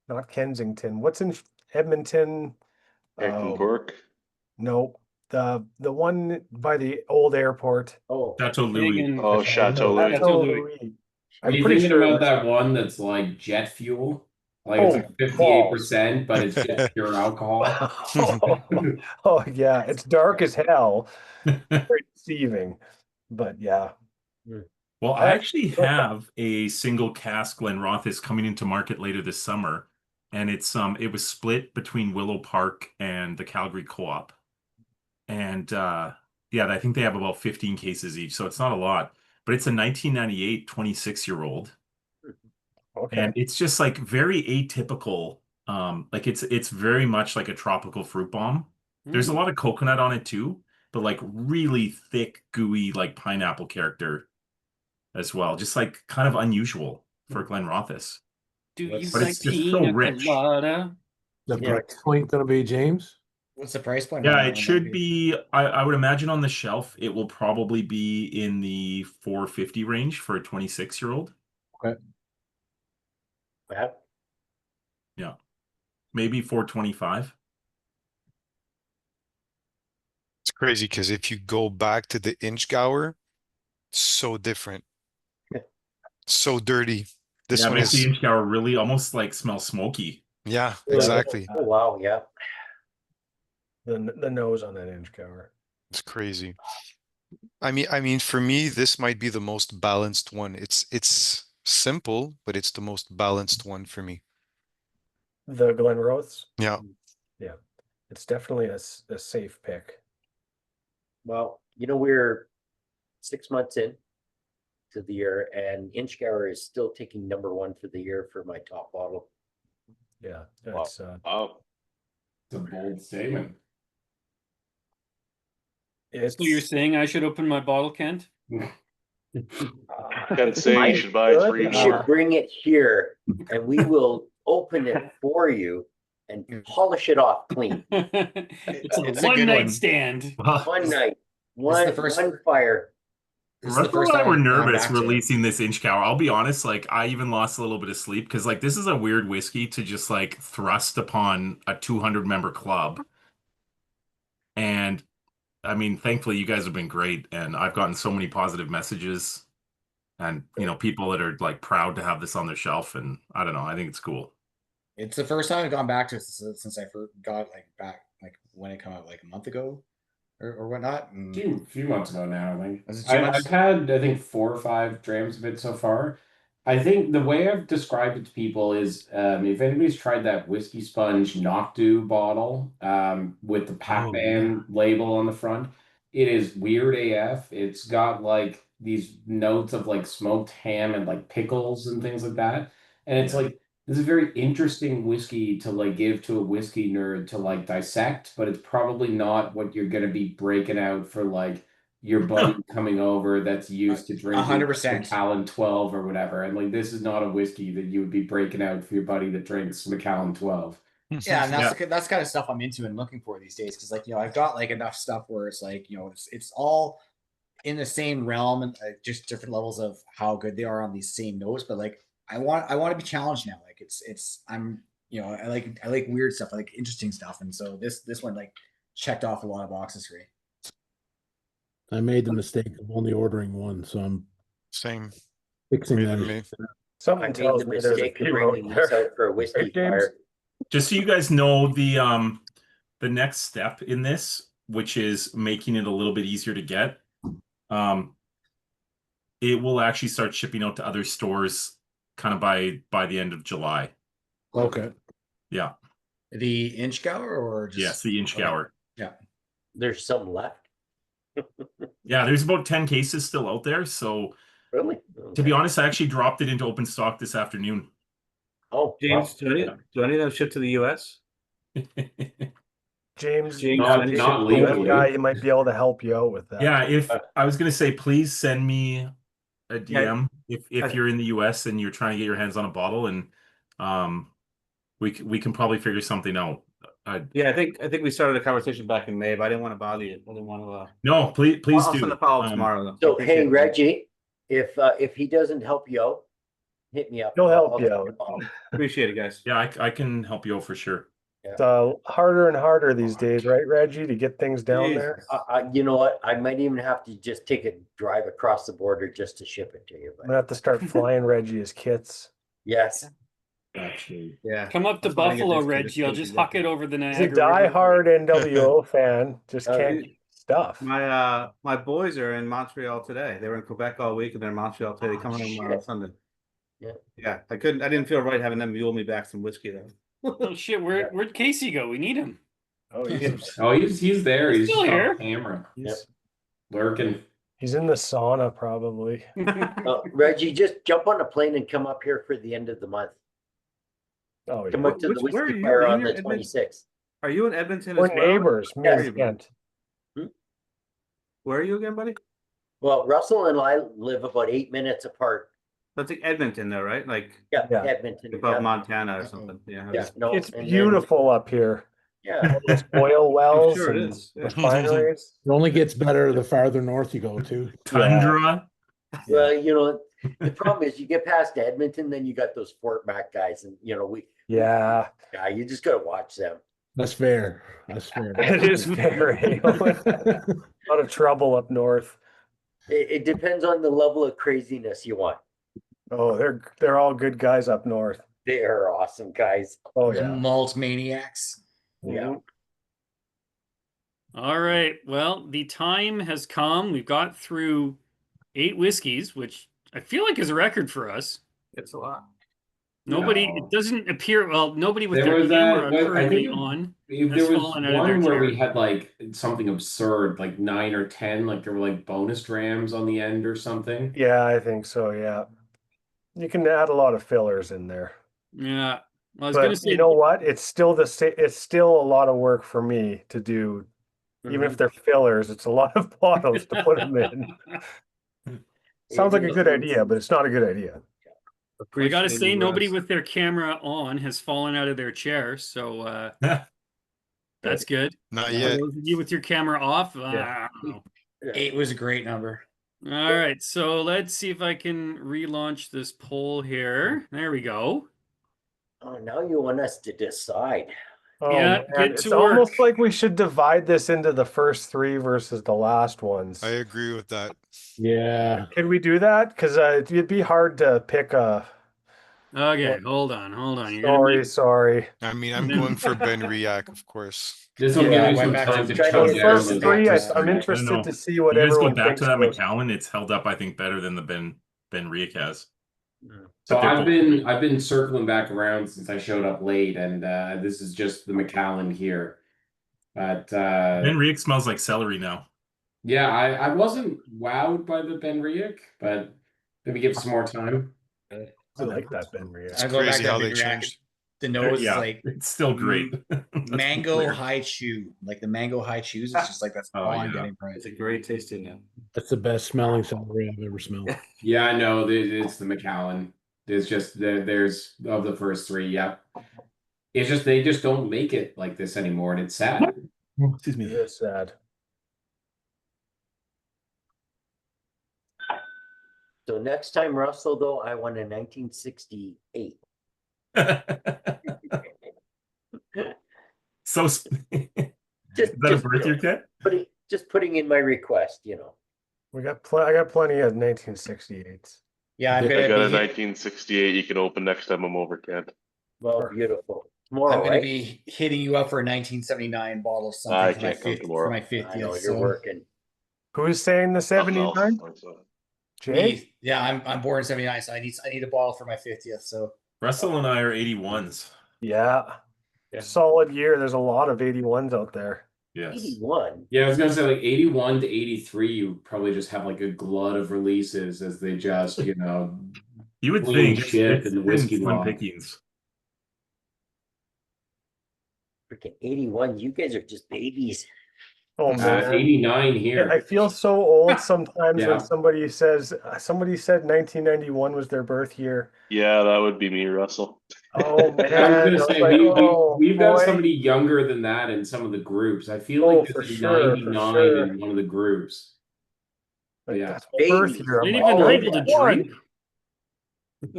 not Kensington? What's in Edmonton? Hampton Cork. No, the one by the old airport. Oh, Chateau Louis. Oh, Chateau Louis. Chateau Louis. Are I'm you pretty thinking sure about it was- that one that's like jet fuel? Like it's like 58%, but it's just pure alcohol. oh yeah, it's dark as hell. Very deceiving. But yeah. Well, I actually have a single cask Glenrothes coming into market later this summer, and it was split between Willow Park and the Calgary Co-op, and yeah, I think they have about 15 cases each, so it's not a lot, but it's a 1998 26-year-old, Okay. and it's just like very atypical. Like it's very much like a tropical fruit bomb. There's a lot of coconut on it too, but like really thick, gooey, like pineapple character as well. Just like kind of unusual for Glenrothes. Do you But like it's just so pina rich. colada? The price point gonna be, James? What's the price point? Yeah, on that it one, should maybe? be. I would imagine on the shelf it will probably be in the 450 range for a 26-year-old. Okay. Yeah, maybe 425. It's crazy because if you go back to the Inchgower, so different. So dirty. This Yeah, it one makes is, the Inchgower really almost like smell smoky. yeah, exactly. Oh wow, yeah. The nose on that Inchgower. It's crazy. I mean, for me, this might be the most balanced one. It's simple, but it's the most balanced one for me. The Glenrothes. Yeah. Yeah. It's definitely a safe pick. Well, we're 6 months in to the year, and Inchgower is still taking #1 for the year for my top bottle. Yeah. That's Oh, It's a bold statement. it's So you're saying I should open my bottle, Kent? Can't say you should buy 3 You should more. bring it here and we will open it for you and polish it off clean. It's a It's a one good night one. stand. One night, the one first- fire. This is the Russell first and I time were I've gone nervous back to it. releasing this Inchgower. I'll be honest, like I even lost a little bit of sleep because like this is a weird whiskey to just like thrust upon a 200-member club. And I mean, thankfully you guys have been great, and I've gotten so many positive messages and people that are like proud to have this on their shelf, and I don't know, I think it's cool. It's the first time I've gone back to it since I first got back when it came out like a month ago or whatnot. And A few months ago now, I think. Was it 2 months? I've had, I think, 4 or 5 drams of it so far. I think the way I've described it to people is if anybody's tried that Whiskey Sponge Knock-Do bottle with the Pac-Man label on the front, it is weird AF. It's got like these notes of like smoked ham and like pickles and things like that. And it's like, this is a very interesting whiskey to like give to a whiskey nerd to like dissect, but it's probably not what you're going to be breaking out for like your buddy coming over that's used to drinking 100%. Macallan 12 or whatever. And like, this is not a whiskey that you would be breaking out for your buddy that drinks Macallan 12. Yeah, and that's kind of stuff I'm into and looking for these days because like I've got like enough stuff where it's like it's all in the same realm and just different levels of how good they are on these same notes. But like, I want to be challenged now. Like I'm, you know, I like weird stuff. I like interesting stuff. And so this one like checked off a lot of boxes for me. I made the mistake of only ordering one, so I'm Same. fixing Way that. than me. I Something made tells the me there's a mistake of few bringing out this there. out for a whiskey Right, James? fire. Just so you guys know, the next step in this, which is making it a little bit easier to get, it will actually start shipping out to other stores kind of by the end of July. Okay. Yeah. The Inchgower or just Yes, the Inchgower. Yeah. There's some left. Yeah, there's about 10 cases still out there. So Really? to be honest, I actually dropped it into open stock this afternoon. Oh, James, wow. do any of them ship to the US? James, Not one legally. guy, he might be able to help you out with that. Yeah, if I was gonna say, please send me a DM if you're in the US and you're trying to get your hands on a bottle, and we can probably figure something out. Yeah, I think we started a conversation back in May, but I didn't want to bother you. I didn't want to. No, please I'll do. send a follow up tomorrow. Though. So hey, Reggie, if he doesn't help you out, hit me up. He'll help you out. Appreciate it, guys. Yeah, I can help you out for sure. Yeah. It's harder and harder these days, right, Reggie, to get things down there? You know what? I might even have to just take a drive across the border just to ship it to you. I'm But gonna have to start flying Reggie his kits. yes. Actually, Yeah. Come up to That's why I get Buffalo, this Reggie. I'll just huck it over the He's a Niagara River. diehard NWO fan, just can't get stuff. My boys are in Montreal today. They were in Quebec all week, and they're in Montreal today. They come home on Sunday. Yeah. I didn't feel right having them mule me back some whiskey though. Oh shit, where'd Casey go? We need him. Oh, he's He's there. He's still just here. on camera. Yep. Lurking. he's in the sauna probably. Reggie, just jump on a plane and come up here for the end of the month. Oh, Come yeah. up to the Where are whiskey you? fire Are you on near the Edmonton? 26th. Are you in Edmonton We're as well? neighbors, me and Kent. Where are you again, buddy? Well, Russell and I live about 8 minutes apart. That's like Edmonton, though, right? Like Yeah, Yeah. Edmonton. above Yeah. Montana or something. Yeah. Yeah, no, It's and then- beautiful up here. yeah. There's oil wells sure it and is. Yeah. refineries. It only gets better the farther north you go too. Tundra. Well, you know, the problem is you get past Edmonton, then you got those Fort Mac guys, and you know Yeah, you just gotta watch them. That's fair. That's fair. it is very a lot of trouble up north. It depends on the level of craziness you want. Oh, they're all good guys up north. They are awesome guys. Oh The yeah. malt maniacs. Yeah. All right. Well, the time has come. We've got through 8 whiskeys, which I feel like is a record for us. It's a lot. Nobody, No. it doesn't appear, well, nobody with There their was camera I currently think on. there has was fallen out of their one where chair. we had like something absurd, like 9 or 10, like there were like bonus drams on the end or something. Yeah, I think so. Yeah, you can add a lot of fillers in there. Yeah. Well, I was going to But say, you know what? It's still it's still a lot of work for me to do. Even if they're fillers, it's a lot of bottles to put them in. Sounds like a good idea, but it's not a good idea. I got to say, Appreciate nobody you, with their camera on has fallen out of their chair. So that's good. Not For yet. those of you with your camera off, I don't know. 8 was a great number. All right, so let's see if I can relaunch this poll here. There we go. Oh, now you want us to decide. Oh, Yeah, man, get it's to almost work. like we should divide this into the first 3 versus the last ones. I agree with that. Yeah. Can we do that? Because it'd be hard to pick a. Okay, hold on. You're gonna Sorry. I mean, I'm going for BenRiach, of course. This will Yeah, give I you went some back time to to try to chug get down First the three, next I'm three. interested to see what You guys go everyone back thinks to that about. Macallan. It's held up, I think, better than the BenRiach has. So But they're I've been circling back around since I showed up late, and this is just the Macallan here. But BenRiach smells like celery now. yeah, I wasn't wowed by the BenRiach, but maybe give it some more time. I like that BenRiach. It's I go back crazy to how they BenRiach. changed. The nose Yeah, is like it's still great. Let's be mango clear. high chew. Like the mango high chews. It's just like that's Oh, all I'm yeah. getting from it. It's a great tasting now. That's the best smelling celery I've ever smelled. Yeah, I know it's the Macallan. There's just there's of the first 3. Yeah, it's just they just don't make it like this anymore, and it's sad. Excuse It is sad. So next time, Russell, though, I want a 1968. So, is Just, that a just, birth year, Ken? just putting in my request, you know. I got plenty of 1968s. Yeah, I'm I gonna got a be 1968 you can open next time I'm over, Ken. Well, beautiful. Tomorrow, I'm gonna right? be hitting you up for a 1979 bottle of something I for my can't come 50th tomorrow. for my I 50th. know you're So working. Who's saying the Something else. 79? Jay? me, yeah, I'm born in 79, so I need a bottle for my 50th. So Russell and I are 81s. Yeah. Yeah. Solid year. There's a lot of 81s out there. Yes. 81. Yeah, I was gonna say like 81 to 83, you probably just have like a glut of releases as they just, You would clean think shit it's in the been whiskey slim law. pickings. Freaking 81. You guys are just babies. Oh man. 89 I here. feel so old sometimes Yeah. when somebody said 1991 was their birth year. Yeah, that would be me, Russell. Oh I was man. I gonna was say like, oh we've got boy. somebody younger than that in some of the groups. I feel Oh, like for there's a sure, for 99 sure. in one of the groups. Like, Yeah. that's my birth Babies. year. I'm Ain't like, even oh, legal to 91. drink.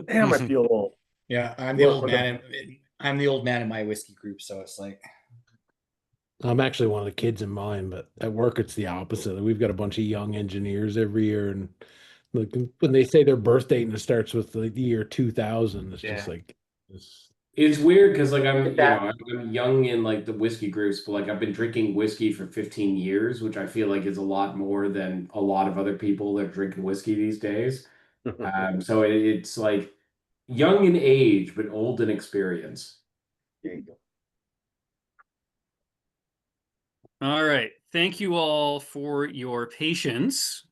Damn, I feel old. yeah, I'm the old man. I'm the old man in my whiskey group. So it's like, I'm actually one of the kids in mine, but at work it's the opposite. We've got a bunch of young engineers every year, and like when they say their birth date and it starts with the year 2000, it's just Yeah. like It's weird because like I'm young in like the whiskey groups, but like I've been drinking whiskey for 15 years, which I feel like is a lot more than a lot of other people that are drinking whiskey these days. So it's like young in age, but old in experience. There you go. All right. Thank you all for your patience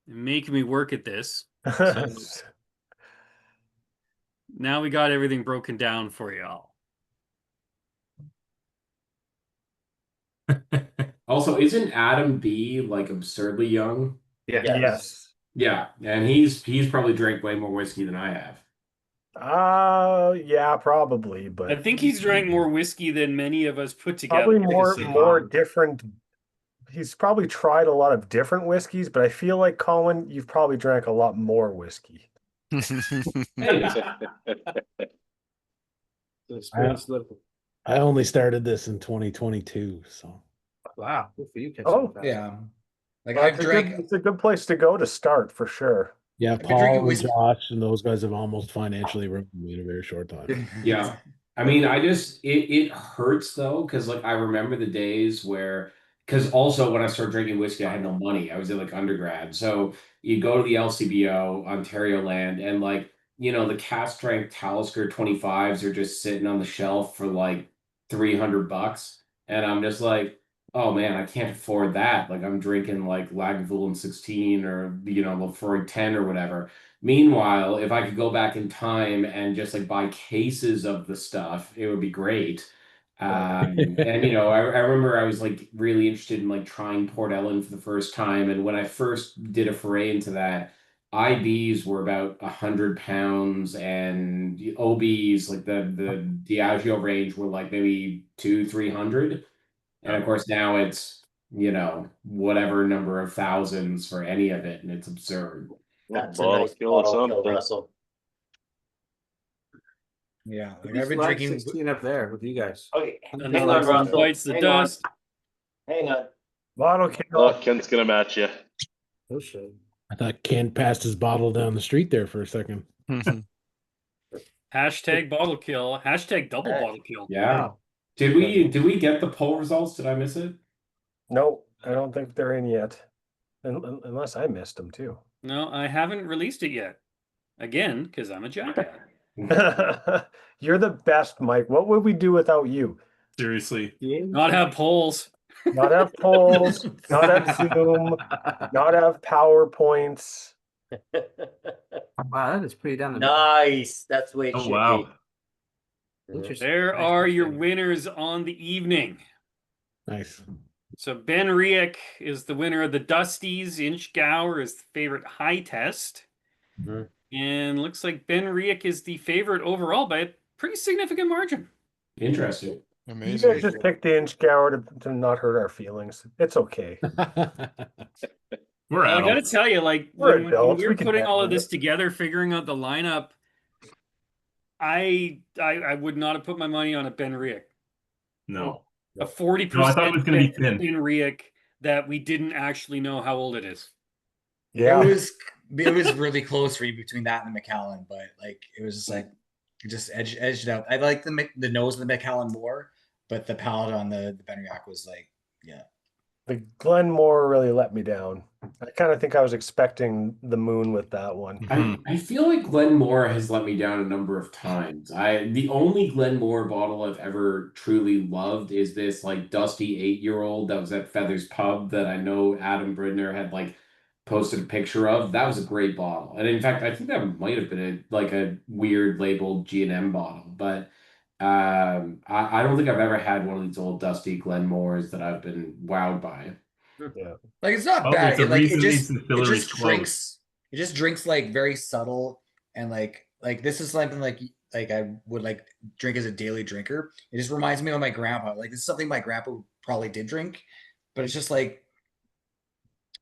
and making me work at this. So now we got everything broken down for y'all. Also, isn't Adam B like absurdly young? Yeah. Yes. Yeah, and he's probably drank way more whiskey than I have. Yeah, probably, I but think he's drank more whiskey than many of us put together. probably at the more same more time. different. He's probably tried a lot of different whiskeys, but I feel like Colin, you've probably drank a lot more whiskey. I only started this in 2022, so Wow. Good for you, catching Oh, that. yeah, like Well, I've drank. it's a good place to go to start for sure. yeah, been drinking Paul and whiskey- Josh and those guys have almost financially ruined me in a very short time. Yeah. I mean, it hurts though, because like I remember the days where, because also when I started drinking whiskey, I had no money. I was in like undergrad. So you go to the LCBO, Ontario land, and like, the cask strength Talisker 25s are just sitting on the shelf for like $300. And I'm just like, oh man, I can't afford that. Like I'm drinking like Lagavulin 16 or, Lafroy 10 or whatever. Meanwhile, if I could go back in time and just like buy cases of the stuff, it would be great. And I remember I was like really interested in like trying Port Ellen for the first time. And when I first did a foray into that, IBs were about 100 pounds, and the OBs, like the Diageo range, were like maybe 200-300. And of course now it's whatever number of thousands for any of it, and it's absurd. That's a Bottle nice kill or bottle kill, something. Russell. Yeah, like Who's I've been flag drinking. 16 up there with you guys. Okay, And hang the on, one Russell. bites the Hang dust. Hang on. Bottle kill. Oh, Ken's gonna match you. Oh shit. I thought Ken passed his bottle down the street there for a second. Hashtag bottle kill. Hashtag double Hey. bottle kill. Yeah. Wow. Did we get the poll results? Did I miss it? No, I don't think they're in yet. Unless I missed them too. No, I haven't released it yet. Again, because I'm a jackass. You're the best, Mike. What would we do without you? Seriously. Not have polls. Not have polls, not have Zoom, not have PowerPoints. Wow, that is pretty down the Nice. That's the way it Oh should wow. be. Interesting. There Nice are your question. winners on the evening. Nice. So BenRiach is the winner of the Dusties. Inchgower is the favorite high test. Mhm. And looks like BenRiach is the favorite overall by a pretty significant margin. Interesting. You Amazing. guys just picked the Inchgower to not hurt our feelings. It's okay. We're Well, I at gotta 'em. tell you, like We're when adults, we we were can putting all of handle this together, figuring out the lineup, I would not have put my money on a BenRiach. No. A 40% No, I thought it was gonna be thin. BenRiach that we didn't actually know how old it is. Yeah. It was really close for you between that and the Macallan, but like it was just like it just edged out. I like the nose of the Macallan more, but the palate on the BenRiach was like, yeah. The Glen Mhor really let me down. I kind of think I was expecting the moon with that one. I feel like Glen Mhor has let me down a number of times. The only Glen Mhor bottle I've ever truly loved is this like dusty 8-year-old that was at Feathers Pub that I know Adam Bridner had like posted a picture of. That was a great bottle. And in fact, I think that might have been a weird labeled G&M bottle, but I don't think I've ever had one of these old dusty Glen Mhors that I've been wowed by. Yeah. Like it's not Well, bad. there's a Like reason these distilleries drinks. It just drinks like very subtle and like this is something like I would like drink as a daily drinker. It just reminds me of my grandpa. Like this is something my grandpa probably did drink, but it's just like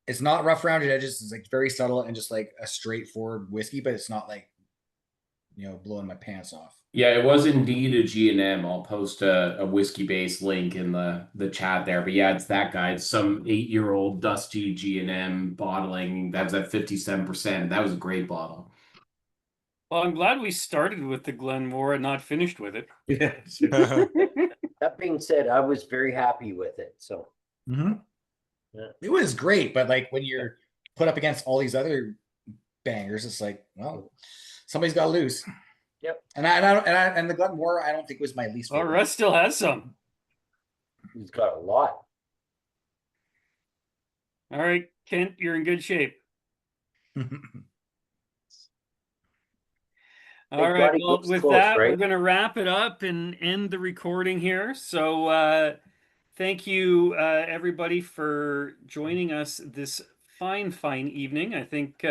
it's not rough rounded edges. It's like very subtle and just like a straightforward whiskey, but it's not like blowing my pants off. Yeah, it was indeed a G&M. I'll post a whiskey-based link in the chat there. But yeah, it's that guy. It's some 8-year-old dusty G&M bottling. That was at 57%. That was a great bottle. Well, I'm glad we started with the Glen Mhor and not finished with it. Yeah. That being said, I was very happy with it. So It was great, but like when you're put up against all these other bangers, it's like, well, somebody's got to lose. Yep. And the Glen Mhor, I don't think was my least favorite. Well, Russ still has some. he's got a lot. All right, Kent, you're in good shape. All right, Johnny well, Gibbs with close, that, we're right? going to wrap it up and end the recording here. So thank you, everybody, for joining us this fine evening. I think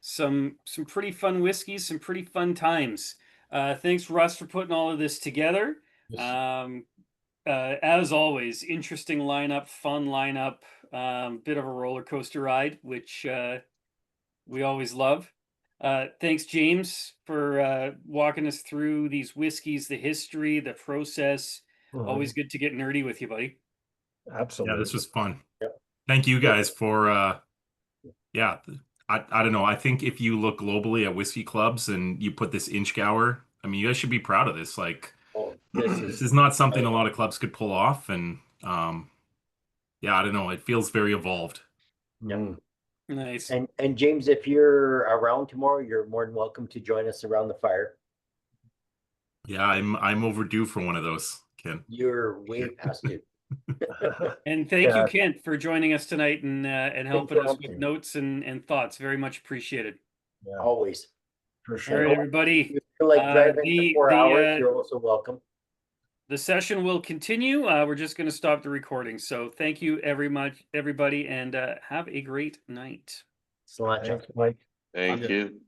some pretty fun whiskeys, some pretty fun times. Thanks, Russ, for putting all of this together. As always, interesting lineup, fun lineup, bit of a roller coaster ride, which we always love. Thanks, James, for walking us through these whiskeys, the history, the process. Always good to get nerdy with you, buddy. Absolutely. Yeah, this was fun. Yep. Thank you guys for I don't know. I think if you look globally at whiskey clubs and you put this Inchgower, I mean, you guys should be proud of this. Like, this is not something a lot of clubs could pull off, and yeah, I don't know. It feels very evolved. Yep. Nice. And James, if you're around tomorrow, you're more than welcome to join us around the fire. Yeah, I'm overdue for one of those, Ken. You're way past due. And thank you, Yeah. Kent, for joining us tonight and helping us with welcome. notes and thoughts. Very much appreciated. Yeah, Always. for All sure. right, everybody. If you feel like driving for 4 hours, you're also welcome. The session will continue. We're just going to stop the recording. So thank you everybody, and have a great night. Sláinte. Thanks, Mike. Thank you.